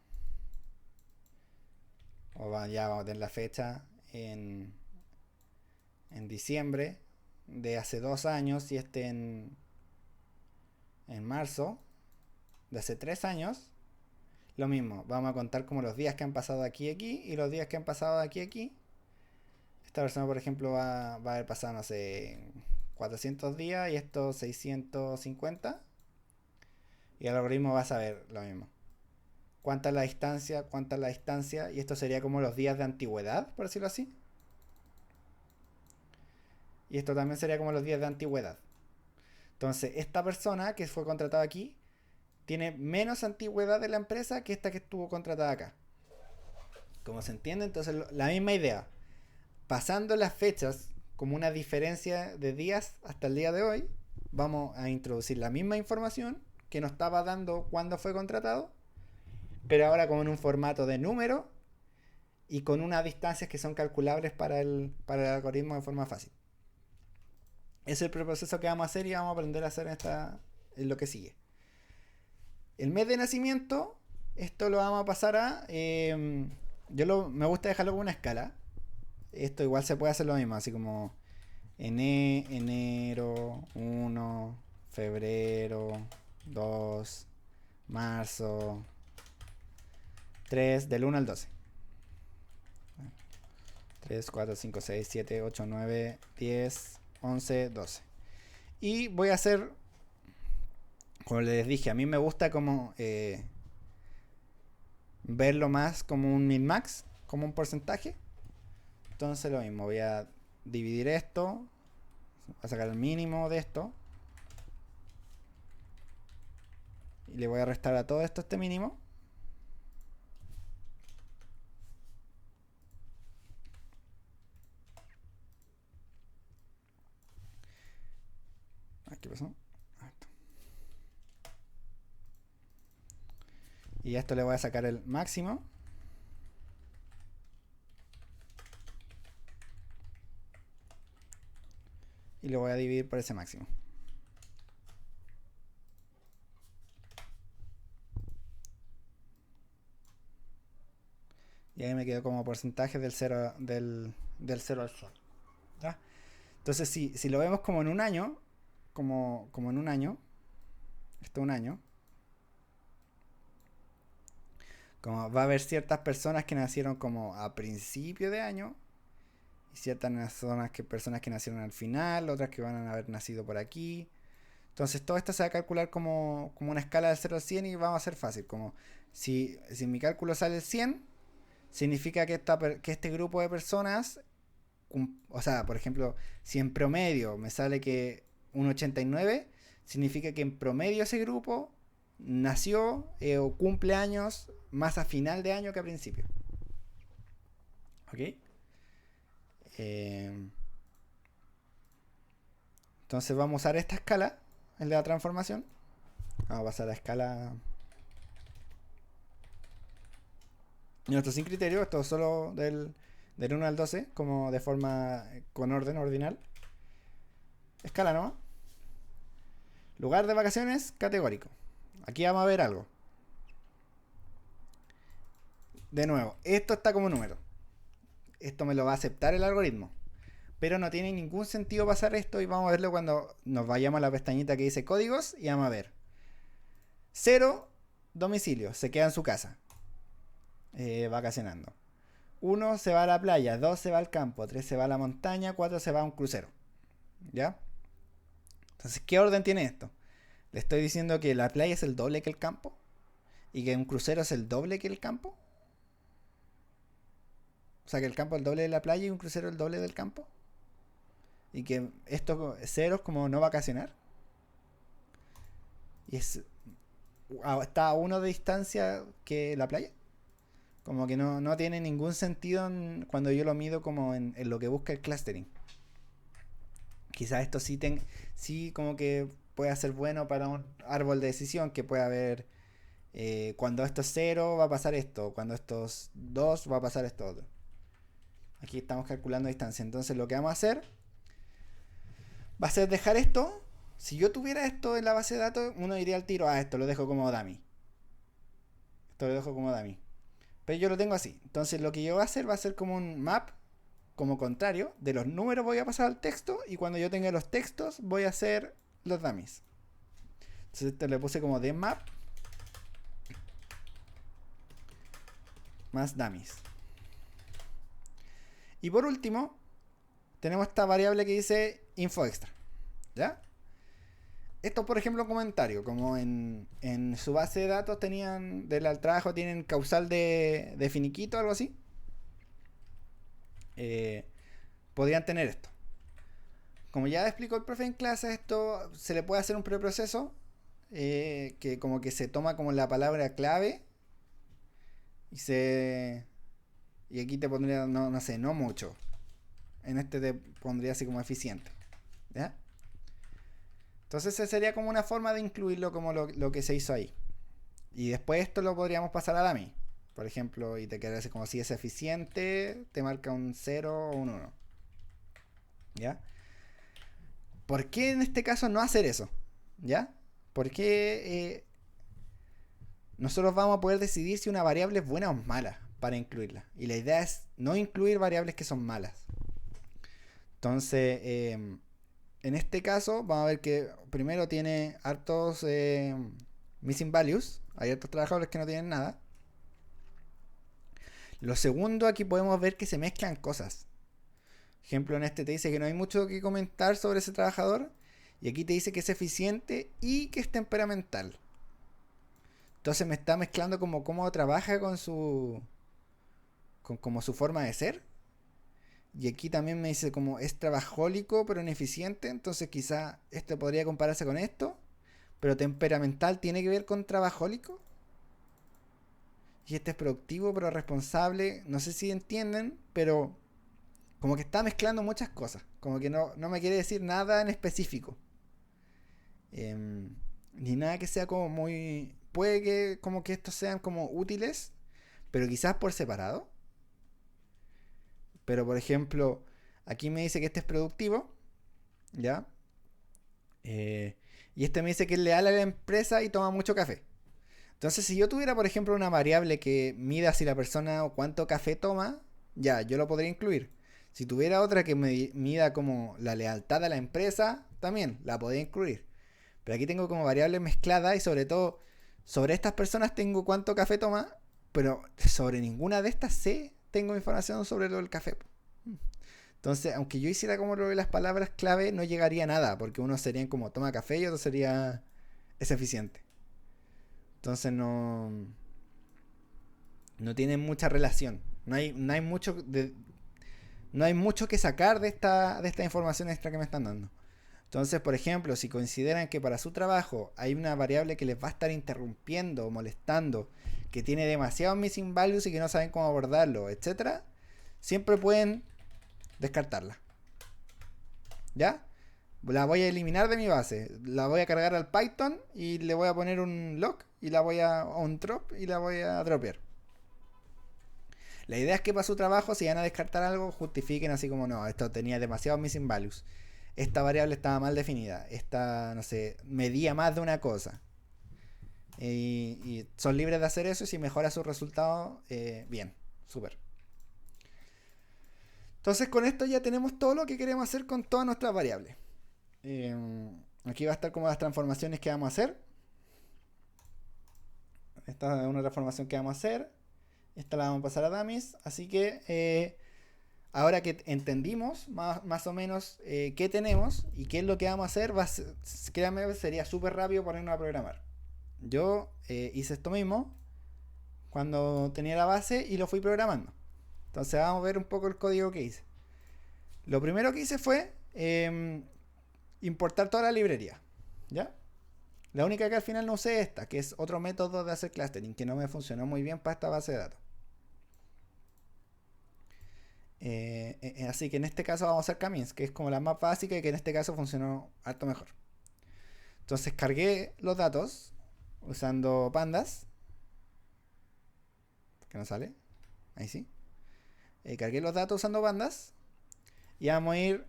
o ya vamos a tener la fecha en diciembre de hace 2 años y en marzo de hace 3 años. Lo mismo, vamos a contar como los días que han pasado aquí y aquí y los días que han pasado de aquí a aquí. Esta persona, por ejemplo, va a haber pasado, no sé, 400 días y esto 650. Y el algoritmo va a saber lo mismo. ¿Cuánta es la distancia? ¿Cuánta es la distancia? Y esto sería como los días de antigüedad, por decirlo así. Y esto también sería como los días de antigüedad. Entonces, esta persona que fue contratada aquí tiene menos antigüedad de la empresa que esta que estuvo contratada acá. Como se entiende, entonces la misma idea. Pasando las fechas como una diferencia de días hasta el día de hoy, vamos a introducir la misma información que nos estaba dando cuando fue contratado, pero ahora como en un formato de número y con unas distancias que son calculables para el algoritmo de forma fácil. Ese es el proceso que vamos a hacer y vamos a aprender a hacer en lo que sigue. El mes de nacimiento, esto lo vamos a pasar a... me gusta dejarlo con una escala. Esto igual se puede hacer lo mismo, así como enero 1, febrero 2, marzo 3, del 1 al 12. 3, 4, 5, 6, 7, 8, 9, 10, 11, 12. Y voy a hacer, como les dije, a mí me gusta como verlo más como un min-max, como un porcentaje. Entonces lo mismo, voy a dividir esto, voy a sacar el mínimo de esto. Y le voy a restar a todo esto este mínimo. ¿Qué pasó? Y a esto le voy a sacar el máximo. Y lo voy a dividir por ese máximo. Y ahí me quedó como porcentaje del 0 al sol. ¿Ya? Entonces, si lo vemos como en un año, como en un año, esto es un año, como va a haber ciertas personas que nacieron como a principio de año y ciertas personas que nacieron al final, otras que van a haber nacido por aquí. Entonces todo esto se va a calcular como una escala del 0 al 100 y vamos a hacer fácil. Como si mi cálculo sale el 100, significa que este grupo de personas, o sea, por ejemplo, si en promedio me sale que un 89, significa que en promedio ese grupo nació o cumple años más a final de año que a principio. ¿Ok? Entonces vamos a usar esta escala, el de la transformación. Vamos a pasar a escala. Y esto sin criterio, esto solo del 1 al 12, como de forma con orden ordinal. Escala nomás. Lugar de vacaciones categórico. Aquí vamos a ver algo. De nuevo, esto está como número. Esto me lo va a aceptar el algoritmo. Pero no tiene ningún sentido pasar esto y vamos a verlo cuando nos vayamos a la pestañita que dice códigos y vamos a ver. 0, domicilio, se queda en su casa, vacacionando. 1 se va a la playa, 2 se va al campo, 3 se va a la montaña, 4 se va a un crucero. ¿Ya? Entonces, ¿qué orden tiene esto? Le estoy diciendo que la playa es el doble que el campo y que un crucero es el doble que el campo. O sea, que el campo es el doble de la playa y un crucero el doble del campo. Y que estos ceros como no vacacionar. Y está a 1 de distancia que la playa. Como que no tiene ningún sentido cuando yo lo mido como en lo que busca el clustering. Quizás esto sí como que pueda ser bueno para un árbol de decisión, que pueda haber cuando esto es 0 va a pasar esto, cuando esto es 2 va a pasar esto otro. Aquí estamos calculando distancia. Entonces lo que vamos a hacer va a ser dejar esto. Si yo tuviera esto en la base de datos, uno diría al tiro, esto lo dejo como dummy. Esto lo dejo como dummy. Pero yo lo tengo así. Entonces lo que yo voy a hacer va a ser como un map, como contrario. De los números voy a pasar al texto y cuando yo tenga los textos voy a hacer los dummies. Entonces esto le puse como de map más dummies. Y por último, tenemos esta variable que dice info extra. ¿Ya? Esto, por ejemplo, comentario. Como en su base de datos tenían del trabajo, tienen causal de finiquito, algo así. Podrían tener esto. Como ya explicó el profe en clase, esto se le puede hacer un preproceso que como que se toma como la palabra clave y aquí te pondría, no sé, no mucho. En este te pondría así como eficiente. ¿Ya? Entonces esa sería como una forma de incluirlo como lo que se hizo ahí. Y después esto lo podríamos pasar a dummy. Por ejemplo, y te quedaría así como si es eficiente, te marca un 0 o un 1. ¿Ya? ¿Por qué en este caso no hacer eso? ¿Ya? Porque nosotros vamos a poder decidir si una variable es buena o mala para incluirla. Y la idea es no incluir variables que son malas. Entonces, en este caso, vamos a ver que primero tiene hartos missing values. Hay hartos trabajadores que no tienen nada. Lo segundo, aquí podemos ver que se mezclan cosas. Ejemplo, en este te dice que no hay mucho que comentar sobre ese trabajador. Y aquí te dice que es eficiente y que es temperamental. Entonces me está mezclando como cómo trabaja con como su forma de ser. Y aquí también me dice como es trabajólico pero ineficiente. Entonces quizá esto podría compararse con esto. Pero temperamental tiene que ver con trabajólico. Y este es productivo pero responsable. No sé si entienden, pero como que está mezclando muchas cosas. Como que no me quiere decir nada en específico. Ni nada que sea como muy... Puede que como que estos sean como útiles, pero quizás por separado. Pero por ejemplo, aquí me dice que este es productivo, ¿ya? Y este me dice que es leal a la empresa y toma mucho café. Entonces, si yo tuviera, por ejemplo, una variable que mida si la persona o cuánto café toma, ya, yo lo podría incluir. Si tuviera otra que mida como la lealtad a la empresa, también la podría incluir. Pero aquí tengo como variables mezcladas y sobre todo, sobre estas personas tengo cuánto café toma, pero sobre ninguna de estas tengo información sobre lo del café. Entonces, aunque yo hiciera como lo de las palabras clave, no llegaría a nada, porque uno sería como toma café y otro sería es eficiente. Entonces no tiene mucha relación. No hay mucho que sacar de esta información extra que me están dando. Entonces, por ejemplo, si consideran que para su trabajo hay una variable que les va a estar interrumpiendo o molestando, que tiene demasiados missing values y que no saben cómo abordarlo, etcétera, siempre pueden descartarla. ¿Ya? La voy a eliminar de mi base. La voy a cargar al Python y le voy a poner un lock y la voy a un drop y la voy a dropear. La idea es que para su trabajo, si van a descartar algo, justifiquen así como no, esto tenía demasiados missing values. Esta variable estaba mal definida. Esta, no sé, medía más de una cosa. Y son libres de hacer eso y si mejora su resultado, bien, súper. Entonces con esto ya tenemos todo lo que queremos hacer con todas nuestras variables. Eh, Aquí va a estar como las transformaciones que vamos a hacer. Esta es una transformación que vamos a hacer. Esta la vamos a pasar a dummies. Así que ahora que entendimos más o menos qué tenemos y qué es lo que vamos a hacer, créanme, sería súper rápido ponernos a programar. Yo hice esto mismo cuando tenía la base y lo fui programando. Entonces vamos a ver un poco el código que hice. Lo primero que hice fue importar toda la librería. ¿Ya? La única que al final no usé es esta, que es otro método de hacer clustering, que no me funcionó muy bien para esta base de datos. Así que en este caso vamos a hacer Camins, que es como la más básica y que en este caso funcionó harto mejor. Entonces cargué los datos usando pandas. Que no sale. Ahí sí. Cargué los datos usando pandas. Y vamos a ir...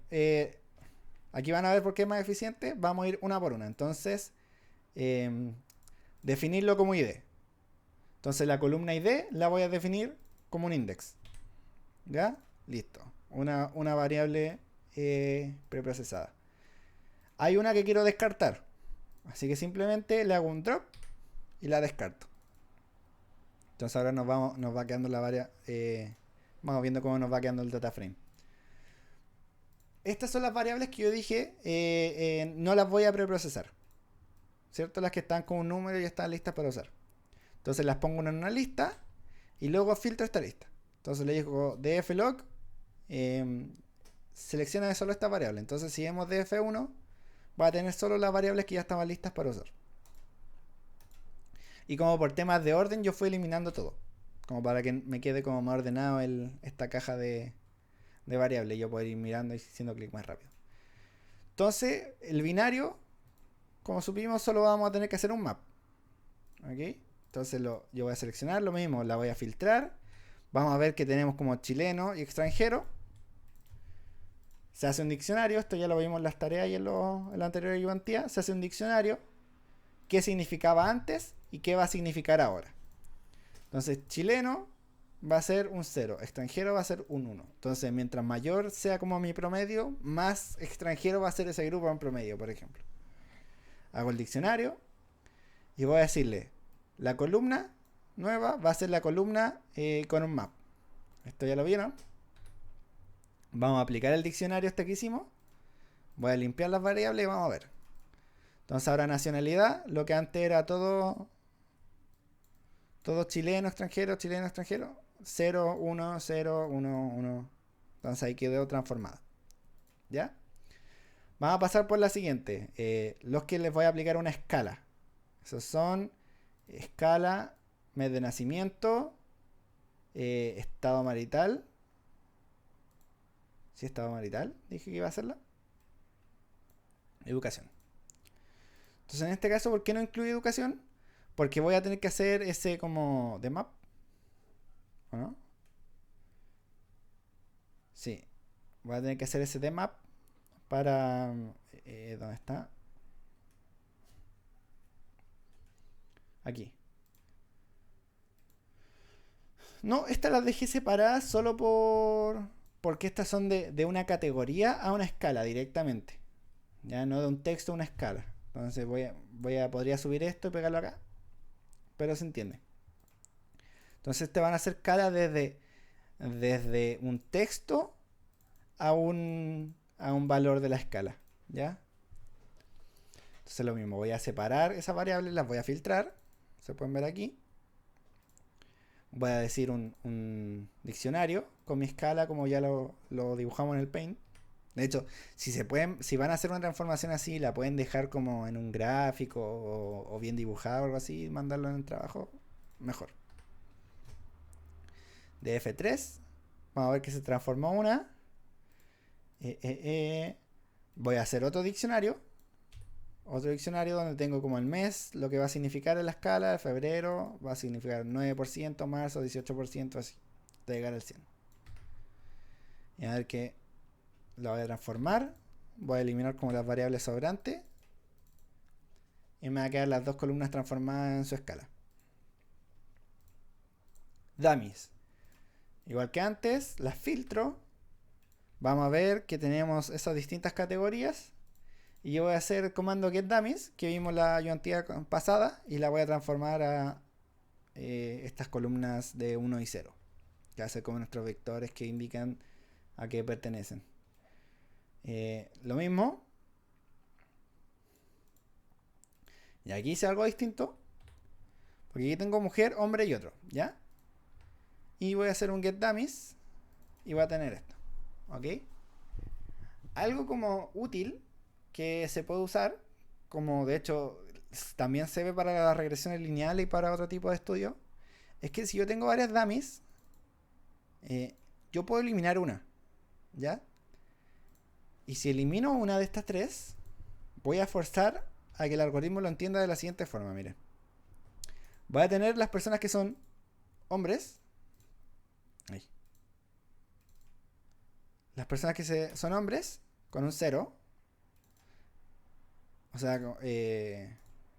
aquí van a ver por qué es más eficiente. Vamos a ir una por una. Entonces, definirlo como ID. Entonces la columna ID la voy a definir como un index. ¿Ya? Listo. Una variable preprocesada. Hay una que quiero descartar. Así que simplemente le hago un drop y la descarto. Entonces ahora nos va quedando la variable. Vamos viendo cómo nos va quedando el data frame. Estas son las variables que yo dije no las voy a preprocesar. ¿Cierto? Las que están con un número y están listas para usar. Entonces las pongo en una lista y luego filtro esta lista. Entonces le digo dflog, selecciona de solo esta variable. Entonces si vemos df1, va a tener solo las variables que ya estaban listas para usar. Y como por temas de orden, yo fui eliminando todo. Como para que me quede como más ordenado esta caja de variables. Yo puedo ir mirando y haciendo clic más rápido. Entonces, el binario, como supimos, solo vamos a tener que hacer un map. ¿Ok? Entonces yo voy a seleccionar lo mismo, la voy a filtrar. Vamos a ver que tenemos como chileno y extranjero. Se hace un diccionario, esto ya lo vimos en las tareas y en la anterior ayudantía. Se hace un diccionario, qué significaba antes y qué va a significar ahora. Entonces, chileno va a ser un 0, extranjero va a ser un 1. Entonces, mientras mayor sea como mi promedio, más extranjero va a ser ese grupo en promedio, por ejemplo. Hago el diccionario y voy a decirle, la columna nueva va a ser la columna con un map. Esto ya lo vieron. Vamos a aplicar el diccionario este que hicimos. Voy a limpiar las variables y vamos a ver. Entonces ahora nacionalidad, lo que antes era todo chileno, extranjero, 0, 1, 0, 1, 1. Entonces ahí quedó transformado. ¿Ya? Vamos a pasar por la siguiente. Los que les voy a aplicar una escala. Esos son escala, mes de nacimiento, estado marital. ¿Sí, estado marital? Dije que iba a hacerla. Educación. Entonces en este caso, ¿por qué no incluye educación? Porque voy a tener que hacer ese como de map. ¿O no? Sí. Voy a tener que hacer ese de map para... ¿dónde está? Aquí. No, estas las dejé separadas solo porque estas son de una categoría a una escala directamente. Ya no de un texto a una escala. Entonces podría subir esto y pegarlo acá. Pero se entiende. Entonces te van a hacer escala desde un texto a un valor de la escala. ¿Ya? Entonces lo mismo, voy a separar esas variables, las voy a filtrar. Se pueden ver aquí. Voy a decir un diccionario con mi escala como ya lo dibujamos en el Paint. De hecho, si van a hacer una transformación así, la pueden dejar como en un gráfico o bien dibujado o algo así, mandarlo en el trabajo, mejor. De F3, vamos a ver que se transformó una. Voy a hacer otro diccionario donde tengo como el mes, lo que va a significar en la escala, febrero va a significar 9%, marzo 18%, así, hasta llegar al 100. Y a ver que la voy a transformar, voy a eliminar como las variables sobrantes y me van a quedar las dos columnas transformadas en su escala. Dummies. Igual que antes, las filtro. Vamos a ver que tenemos esas distintas categorías. Y yo voy a hacer el comando getDummies, que vimos la ayudantía pasada, y la voy a transformar a estas columnas de 1 y 0. Que hace como nuestros vectores que indican a qué pertenecen. Lo mismo. Y aquí hice algo distinto. Porque aquí tengo mujer, hombre y otro. ¿Ya? Y voy a hacer un getDummies. Y voy a tener esto. ¿Ok? Algo como útil que se puede usar, como de hecho también se ve para las regresiones lineales y para otro tipo de estudio, es que si yo tengo varias dummies, yo puedo eliminar una, ¿ya? Y si elimino una de estas tres, voy a forzar a que el algoritmo lo entienda de la siguiente forma, miren. Voy a tener las personas que son hombres. Ahí. Las personas que son hombres con un 0. O sea,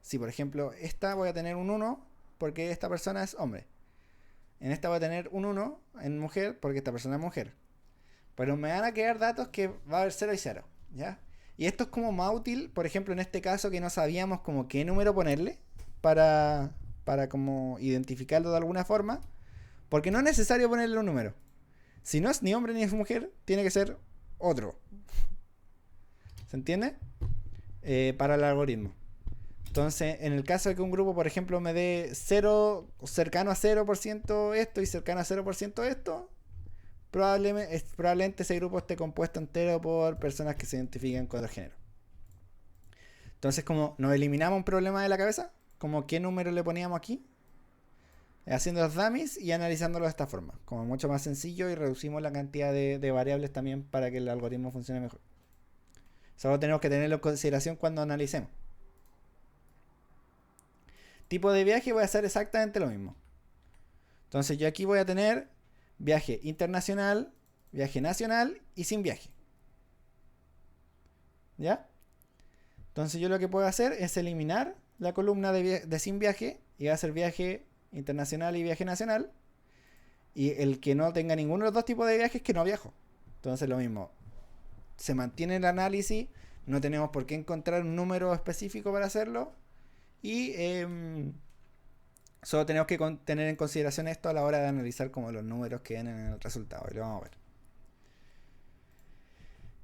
si por ejemplo esta voy a tener un 1 porque esta persona es hombre. En esta voy a tener un 1 en mujer porque esta persona es mujer. Pero me van a quedar datos que va a haber 0 y 0. ¿Ya? Y esto es como más útil, por ejemplo, en este caso que no sabíamos como qué número ponerle para como identificarlo de alguna forma. Porque no es necesario ponerle un número. Si no es ni hombre ni es mujer, tiene que ser otro. ¿Se entiende? Para el algoritmo. Entonces, en el caso de que un grupo, por ejemplo, me dé 0, cercano a 0% esto y cercano a 0% esto, probablemente ese grupo esté compuesto entero por personas que se identifican con el género. Entonces, como nos eliminamos un problema de la cabeza, como qué número le poníamos aquí, haciendo los dummies y analizándolo de esta forma, como mucho más sencillo, y reducimos la cantidad de variables también para que el algoritmo funcione mejor. Solo tenemos que tenerlo en consideración cuando analicemos. Tipo de viaje voy a hacer exactamente lo mismo. Entonces yo aquí voy a tener viaje internacional, viaje nacional y sin viaje. ¿Ya? Entonces yo lo que puedo hacer es eliminar la columna de sin viaje y va a ser viaje internacional y viaje nacional. Y el que no tenga ninguno de los dos tipos de viajes, que no viajo. Entonces lo mismo. Se mantiene el análisis, no tenemos por qué encontrar un número específico para hacerlo y solo tenemos que tener en consideración esto a la hora de analizar como los números que vienen en el resultado, y lo vamos a ver.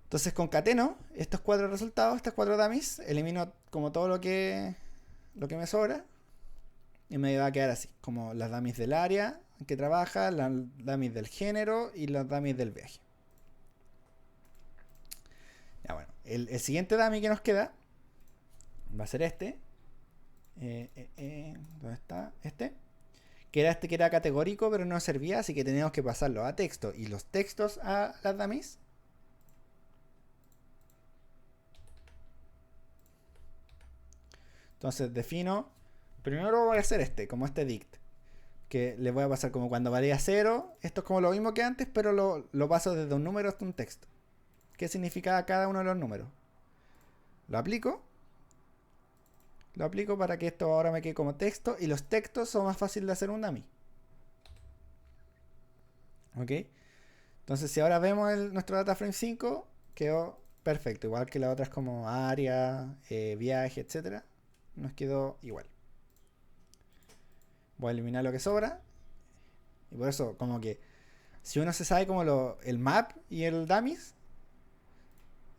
Entonces concateno estos 4 resultados, estas 4 dummies, elimino como todo lo que me sobra y me va a quedar así, como las dummies del área en que trabaja, las dummies del género y las dummies del viaje. Ya, bueno, el siguiente dummy que nos queda va a ser este. ¿Dónde está? Este. Que era categórico, pero no servía, así que teníamos que pasarlo a texto. Y los textos a las dummies. Entonces defino. Primero voy a hacer como este dict. Que le voy a pasar como cuando valía 0. Esto es como lo mismo que antes, pero lo paso desde un número hasta un texto. ¿Qué significa cada uno de los números? Lo aplico para que esto ahora me quede como texto. Y los textos son más fáciles de hacer un dummy. ¿Ok? Entonces si ahora vemos nuestro data frame 5, quedó perfecto. Igual que las otras como área, viaje, etc. Nos quedó igual. Voy a eliminar lo que sobra. Y por eso como que si uno se sabe como el map y el dummies,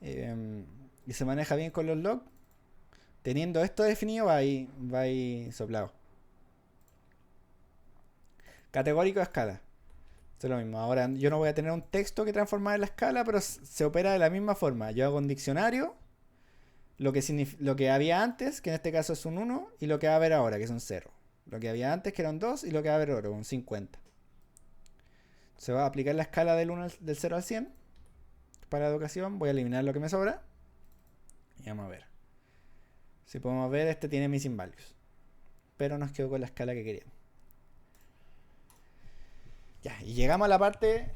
y se maneja bien con los logs, teniendo esto definido va ahí soplado. Categórico de escala. Esto es lo mismo. Ahora yo no voy a tener un texto que transformar en la escala, pero se opera de la misma forma. Yo hago un diccionario, lo que había antes, que en este caso es un 1, y lo que va a haber ahora, que es un 0. Lo que había antes, que era un 2, y lo que va a haber ahora, un 50. Se va a aplicar la escala del 0 al 100 para educación. Voy a eliminar lo que me sobra. Y vamos a ver. Si podemos ver, este tiene missing values. Pero nos quedó con la escala que queríamos. Ya, y llegamos a la parte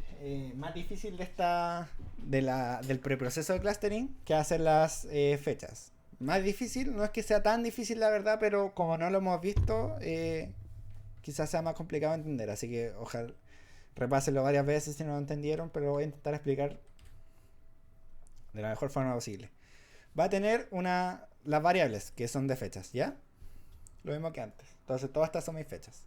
más difícil del preproceso de clustering, que es hacer las fechas. Más difícil, no es que sea tan difícil la verdad, pero como no lo hemos visto, quizás sea más complicado de entender. Así que ojalá repásenlo varias veces si no lo entendieron, pero voy a intentar explicar de la mejor forma posible. Va a tener las variables que son de fechas, ¿ya? Lo mismo que antes. Entonces todas estas son mis fechas.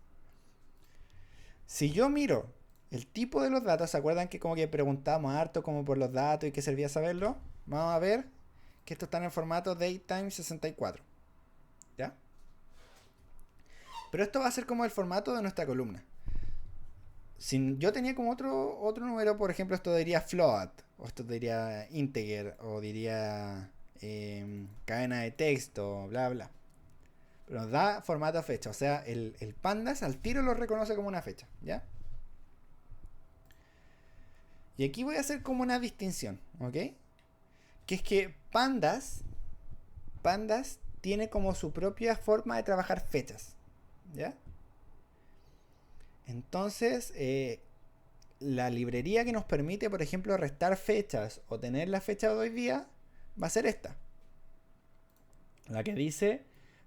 Si yo miro el tipo de los datos, ¿se acuerdan que como que preguntábamos harto como por los datos y que servía saberlo? Vamos a ver que esto está en el formato datetime 64. ¿Ya? Pero esto va a ser como el formato de nuestra columna. Si yo tenía como otro número, por ejemplo, esto diría float, o esto diría integer, o diría cadena de texto, bla, bla. Pero nos da formato fecha, o sea, el pandas al tiro lo reconoce como una fecha, ¿ya? Y aquí voy a hacer como una distinción, ¿ok? Que es que pandas tiene como su propia forma de trabajar fechas, ¿ya? Entonces, la librería que nos permite, por ejemplo, restar fechas o tener la fecha de hoy día, va a ser esta. La que dice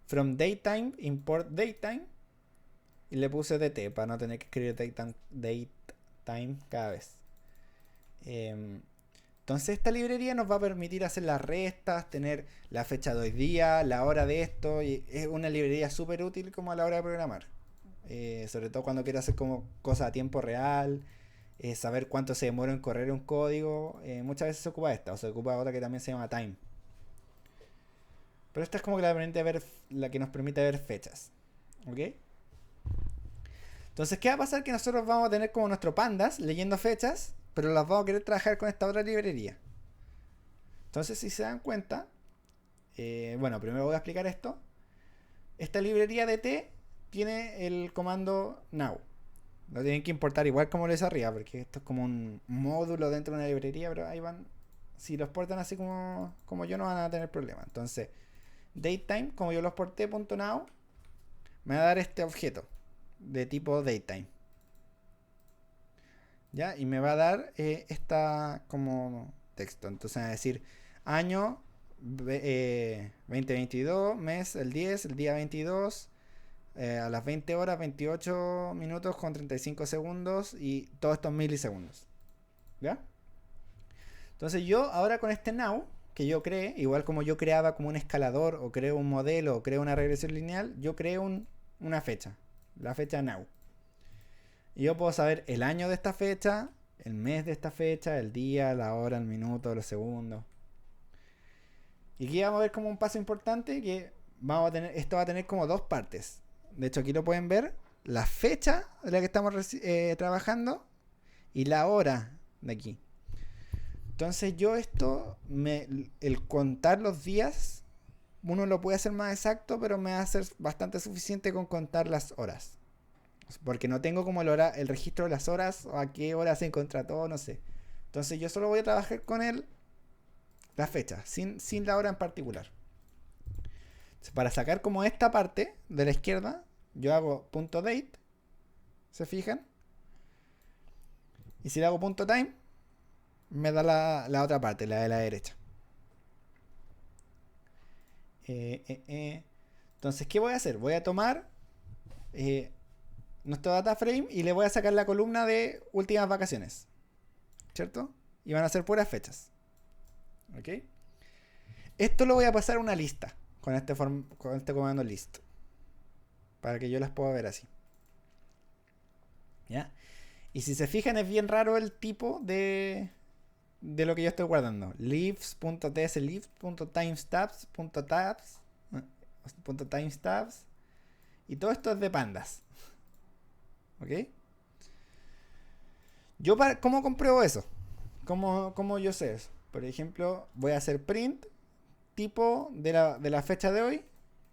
from datetime, import datetime, y le puse dt para no tener que escribir datetime cada vez. Entonces esta librería nos va a permitir hacer las restas, tener la fecha de hoy día, la hora de esto, y es una librería súper útil como a la hora de programar. Sobre todo cuando quiero hacer como cosas a tiempo real, saber cuánto se demora en correr un código. Muchas veces se ocupa esta, o se ocupa otra que también se llama time. Pero esta es como que la que nos permite ver fechas. ¿Ok? Entonces, ¿qué va a pasar? Que nosotros vamos a tener como nuestro pandas leyendo fechas, pero las vamos a querer trabajar con esta otra librería. Entonces, si se dan cuenta, bueno, primero voy a explicar esto. Esta librería de T tiene el comando now. Lo tienen que importar igual como lo hice arriba, porque esto es como un módulo dentro de una librería, pero ahí van. Si lo exportan así como yo, no van a tener problema. Entonces, datetime, como yo lo exporté, .now, me va a dar este objeto de tipo datetime. ¿Ya? Y me va a dar esta como texto. Entonces va a decir año 2022, mes el 10, el día 22, a las 20 horas 28 minutos con 35 segundos y todos estos milisegundos. ¿Ya? Entonces yo ahora con este now que yo creé, igual como yo creaba como un escalador o creo un modelo o creo una regresión lineal, yo creo una fecha, la fecha now. Y yo puedo saber el año de esta fecha, el mes de esta fecha, el día, la hora, el minuto, los segundos. Y aquí vamos a ver como un paso importante que esto va a tener como dos partes. De hecho aquí lo pueden ver, la fecha de la que estamos trabajando y la hora de aquí. Entonces yo el contar los días, uno lo puede hacer más exacto, pero me va a ser bastante suficiente con contar las horas. Porque no tengo como el registro de las horas o a qué hora se contrató, no sé. Entonces yo solo voy a trabajar con la fecha, sin la hora en particular. Entonces, para sacar como esta parte de la izquierda, yo hago .date, ¿se fijan? Y si le hago .time, me da la otra parte, la de la derecha. Entonces, ¿qué voy a hacer? Voy a tomar nuestro data frame y le voy a sacar la columna de últimas vacaciones, ¿cierto? Y van a ser puras fechas. ¿Ok? Esto lo voy a pasar a una lista con este comando list, para que yo las pueda ver así. ¿Ya? Y si se fijan, es bien raro el tipo de lo que yo estoy guardando. Leaves.tsleaves.timestabs y todo esto es de pandas. ¿Ok? ¿Cómo compruebo eso? ¿Cómo yo sé eso? Por ejemplo, voy a hacer print tipo de la fecha de hoy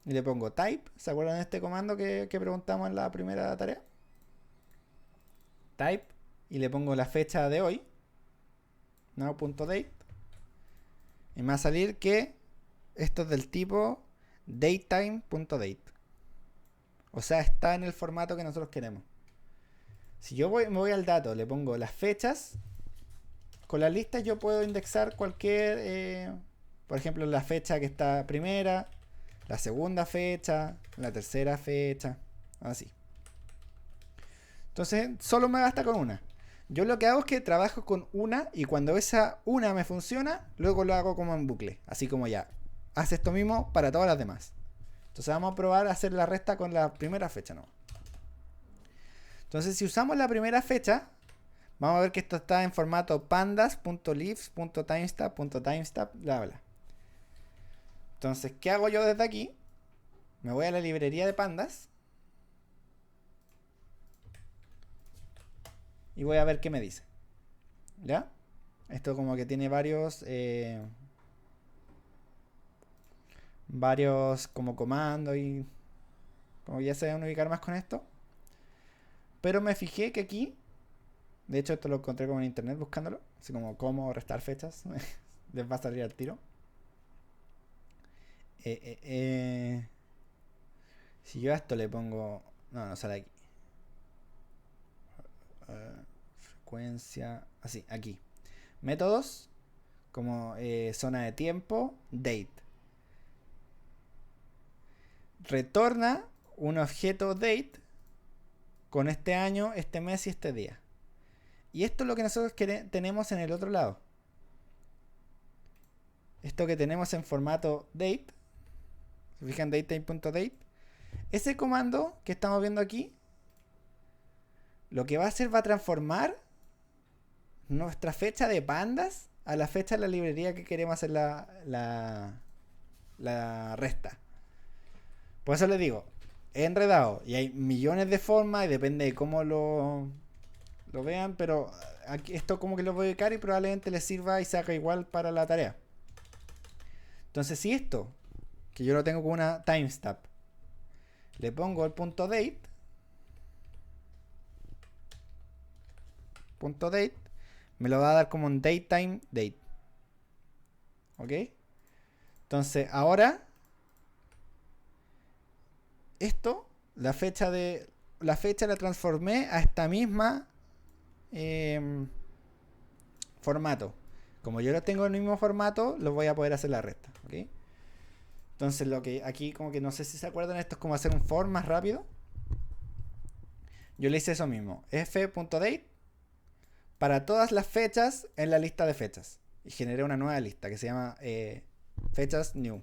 y le pongo type. ¿Se acuerdan de este comando que preguntamos en la primera tarea? Type y le pongo la fecha de hoy, now.date, y me va a salir que esto es del tipo datetime.date. O sea, está en el formato que nosotros queremos. Si yo me voy al dato, le pongo las fechas, con las listas yo puedo indexar cualquier, por ejemplo, la fecha que está primera, la segunda fecha, la tercera fecha, así. Entonces, solo me basta con una. Yo lo que hago es que trabajo con una y cuando esa una me funciona, luego lo hago como en bucle. Así como ya, hace esto mismo para todas las demás. Entonces vamos a probar a hacer la resta con la primera fecha, ¿no? Entonces si usamos la primera fecha, vamos a ver que esto está en formato pandas.leaves.timestamp, bla bla. Entonces, ¿qué hago yo desde aquí? Me voy a la librería de pandas y voy a ver qué me dice. ¿Ya? Esto como que tiene varios como comandos y como ya se van a ubicar más con esto. Pero me fijé que aquí, de hecho esto lo encontré como en internet buscándolo, así como cómo restar fechas, les va a salir al tiro. Si yo a esto le pongo, no sale aquí. Frecuencia, así, aquí. Métodos, como zona de tiempo, date. Retorna un objeto date con este año, este mes y este día. Y esto es lo que nosotros tenemos en el otro lado. Esto que tenemos en formato date, se fijan, datetime.date, ese comando que estamos viendo aquí, lo que va a hacer va a transformar nuestra fecha de pandas a la fecha de la librería que queremos hacer la resta. Por eso les digo, es enredado y hay millones de formas y depende de cómo lo vean, pero aquí, esto como que lo voy a ubicar y probablemente les sirva y se haga igual para la tarea. Entonces, si esto, que yo lo tengo con una timestamp, le pongo el punto date, me lo va a dar como un datetime date. ¿Ok? Entonces, ahora, esto, la fecha la transformé a esta misma formato. Como yo lo tengo en el mismo formato, lo voy a poder hacer la resta. ¿Ok? Entonces, lo que aquí, como que no sé si se acuerdan, esto es como hacer un for más rápido. Yo le hice eso mismo. f.date para todas las fechas en la lista de fechas. Y generé una nueva lista que se llama fechas new.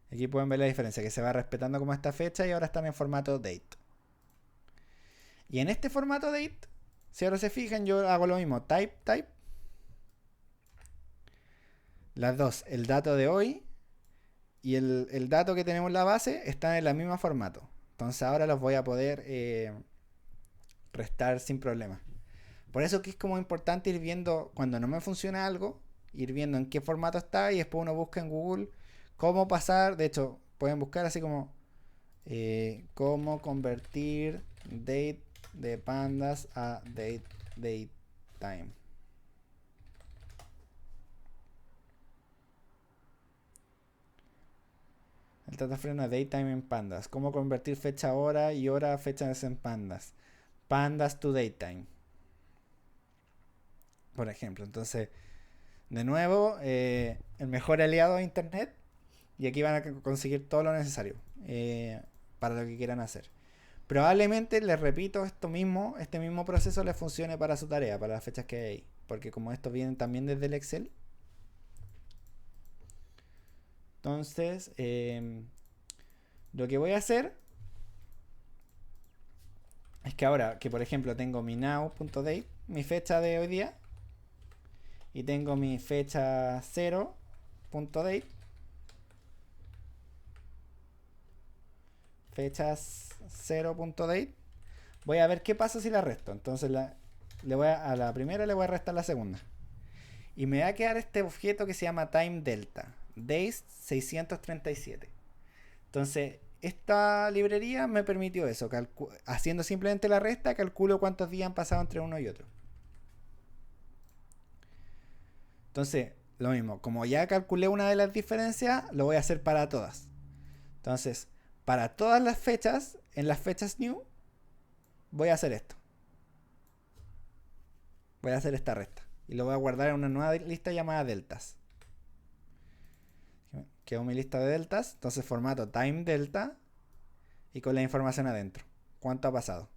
Aquí pueden ver la diferencia, que se va respetando como esta fecha y ahora están en formato date. Y en este formato date, si ahora se fijan, yo hago lo mismo. Type. Las dos, el dato de hoy y el dato que tenemos en la base están en el mismo formato. Entonces ahora los voy a poder restar sin problema. Por eso que es como importante ir viendo cuando no me funciona algo, ir viendo en qué formato está y después uno busca en Google cómo pasar. De hecho, pueden buscar así como cómo convertir date de pandas a date time. El data frame a datetime en pandas. Cómo convertir fecha hora y hora a fechas en pandas. Pandas to datetime. Por ejemplo. Entonces, de nuevo, el mejor aliado de internet. Y aquí van a conseguir todo lo necesario para lo que quieran hacer. Probablemente, les repito, este mismo proceso les funcione para su tarea, para las fechas que hay ahí. Porque como estos vienen también desde el Excel. Entonces, lo que voy a hacer es que ahora que por ejemplo tengo mi now.date, mi fecha de hoy día, y tengo mi fecha 0.date, fechas 0.date, voy a ver qué pasa si la resto. Entonces a la primera le voy a restar la segunda. Y me va a quedar este objeto que se llama time delta, days 637. Entonces, esta librería me permitió eso. Haciendo simplemente la resta, calculo cuántos días han pasado entre uno y otro. Entonces, lo mismo. Como ya calculé una de las diferencias, lo voy a hacer para todas. Entonces, para todas las fechas, en las fechas new, voy a hacer esto. Voy a hacer esta resta. Y lo voy a guardar en una nueva lista llamada deltas. Quedó mi lista de deltas. Entonces formato time delta. Y con la información adentro. ¿Cuánto ha pasado?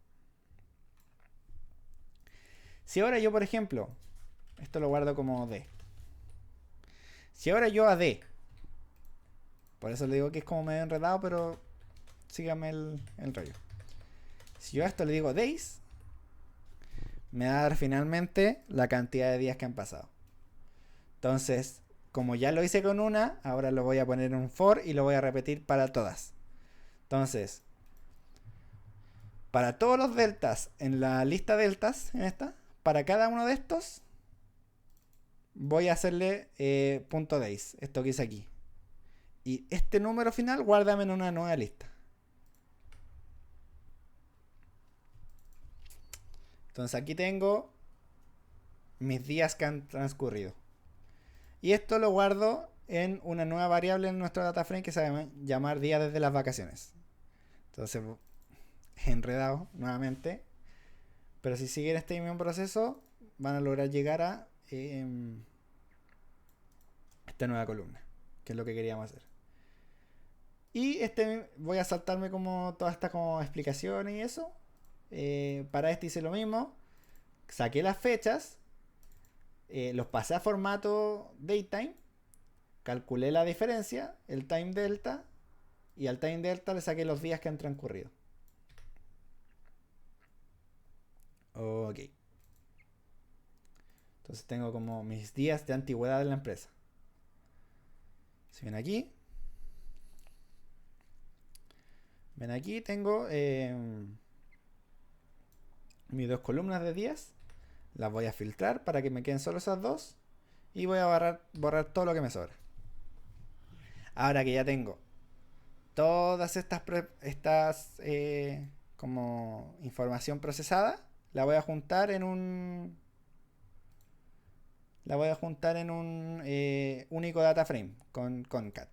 Si ahora yo, por ejemplo, esto lo guardo como D. Si ahora yo a D, por eso le digo que es como medio enredado, pero síganme el rollo. Si yo a esto le digo days, me va a dar finalmente la cantidad de días que han pasado. Entonces, como ya lo hice con una, ahora lo voy a poner en un for y lo voy a repetir para todas. Entonces, para todos los deltas en la lista deltas, en esta, para cada uno de estos, voy a hacerle .days, esto que hice aquí. Y este número final, guárdame en una nueva lista. Entonces aquí tengo mis días que han transcurrido. Y esto lo guardo en una nueva variable en nuestro data frame que se llama llamar día desde las vacaciones. Entonces, enredado nuevamente. Pero si siguen este mismo proceso, van a lograr llegar a esta nueva columna, que es lo que queríamos hacer. Y voy a saltarme como todas estas como explicaciones y eso. Para este hice lo mismo. Saqué las fechas. Los pasé a formato datetime. Calculé la diferencia, el time delta. Y al time delta le saqué los días que han transcurrido. Ok. Entonces tengo como mis días de antigüedad en la empresa. Si ven aquí. Ven aquí, tengo mis dos columnas de días. Las voy a filtrar para que me queden solo esas dos. Y voy a borrar todo lo que me sobra. Ahora que ya tengo todas estas como información procesada, la voy a juntar en un único data frame con concat.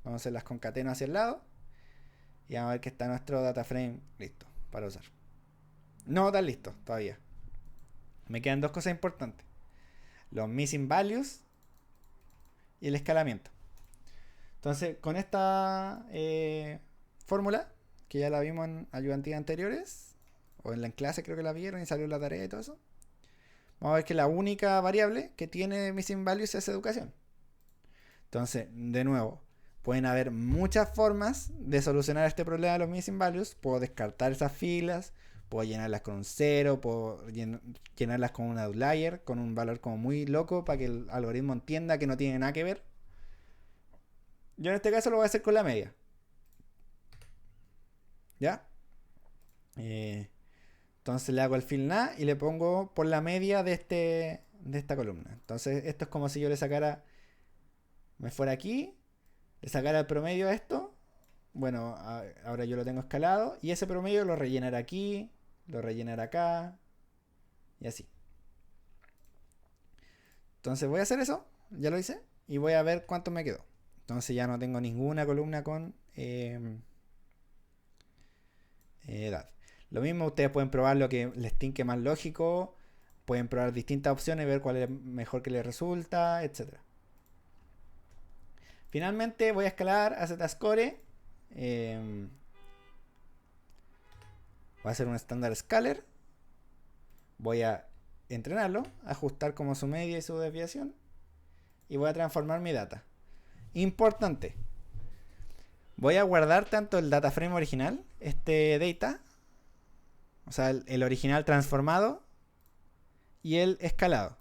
Vamos a hacer las concateno hacia el lado y vamos a ver que está nuestro data frame listo para usar. No tan listo todavía. Me quedan dos cosas importantes: los missing values y el escalamiento. Entonces, con esta fórmula, que ya la vimos en ayudantías anteriores, o en la clase creo que la vieron y salió la tarea y todo eso, vamos a ver que la única variable que tiene missing values es educación. Entonces, de nuevo, pueden haber muchas formas de solucionar este problema de los missing values. Puedo descartar esas filas, puedo llenarlas con un 0, puedo llenarlas con un outlier, con un valor como muy loco para que el algoritmo entienda que no tiene nada que ver. Yo en este caso lo voy a hacer con la media. ¿Ya? Entonces le hago el fill na y le pongo por la media de esta columna. Entonces esto es como si yo le sacara, me fuera aquí, le sacara el promedio a esto. Bueno, ahora yo lo tengo escalado y ese promedio lo rellenaré aquí, lo rellenaré acá y así. Entonces voy a hacer eso, ya lo hice, y voy a ver cuánto me quedó. Entonces ya no tengo ninguna columna con edad. Lo mismo, ustedes pueden probar lo que les tinque más lógico, pueden probar distintas opciones, ver cuál es mejor que les resulta, etc. Finalmente voy a escalar a Zscore. Voy a hacer un estándar scaler. Voy a entrenarlo, ajustar como su media y su desviación. Y voy a transformar mi data. Importante. Voy a guardar tanto el data frame original, este data, o sea, el original transformado, y el escalado.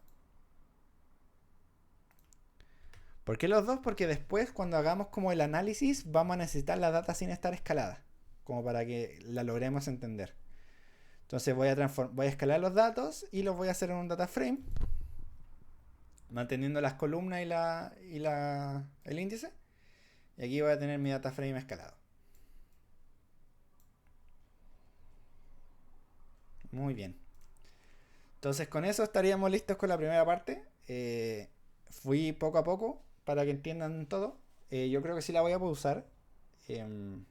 ¿Por qué los dos? Porque después, cuando hagamos como el análisis, vamos a necesitar la data sin estar escalada, como para que la logremos entender. Entonces voy a escalar los datos y los voy a hacer en un data frame, manteniendo las columnas y el índice. Y aquí voy a tener mi data frame escalado. Muy bien. Entonces con eso estaríamos listos con la primera parte. fui poco a poco para que entiendan todo. Yo creo que sí la voy a pausar. em,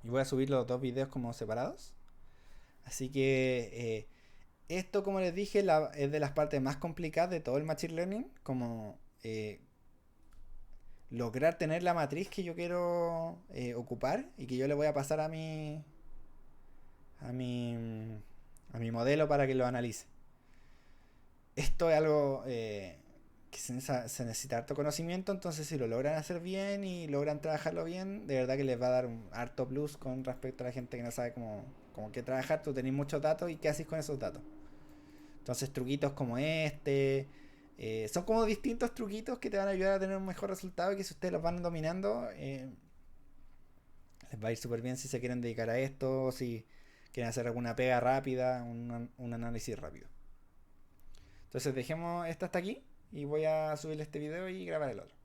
y voy a subir los dos videos como separados. Así que esto, como les dije, es de las partes más complicadas de todo el Machine Learning. Como lograr tener la matriz que yo quiero ocupar y que yo le voy a pasar a mi, a mi modelo para que lo analice. Esto es algo que se necesita harto conocimiento, entonces si lo logran hacer bien y logran trabajarlo bien, de verdad que les va a dar un harto plus con respecto a la gente que no sabe cómo qué trabajar. Tú tenés muchos datos y qué haces con esos datos. Entonces truquitos como este son como distintos truquitos que te van a ayudar a tener un mejor resultado y que si ustedes los van dominando les va a ir súper bien si se quieren dedicar a esto o si quieren hacer alguna pega rápida, un análisis rápido. Entonces dejemos esta hasta aquí y voy a subir este video y grabar el otro.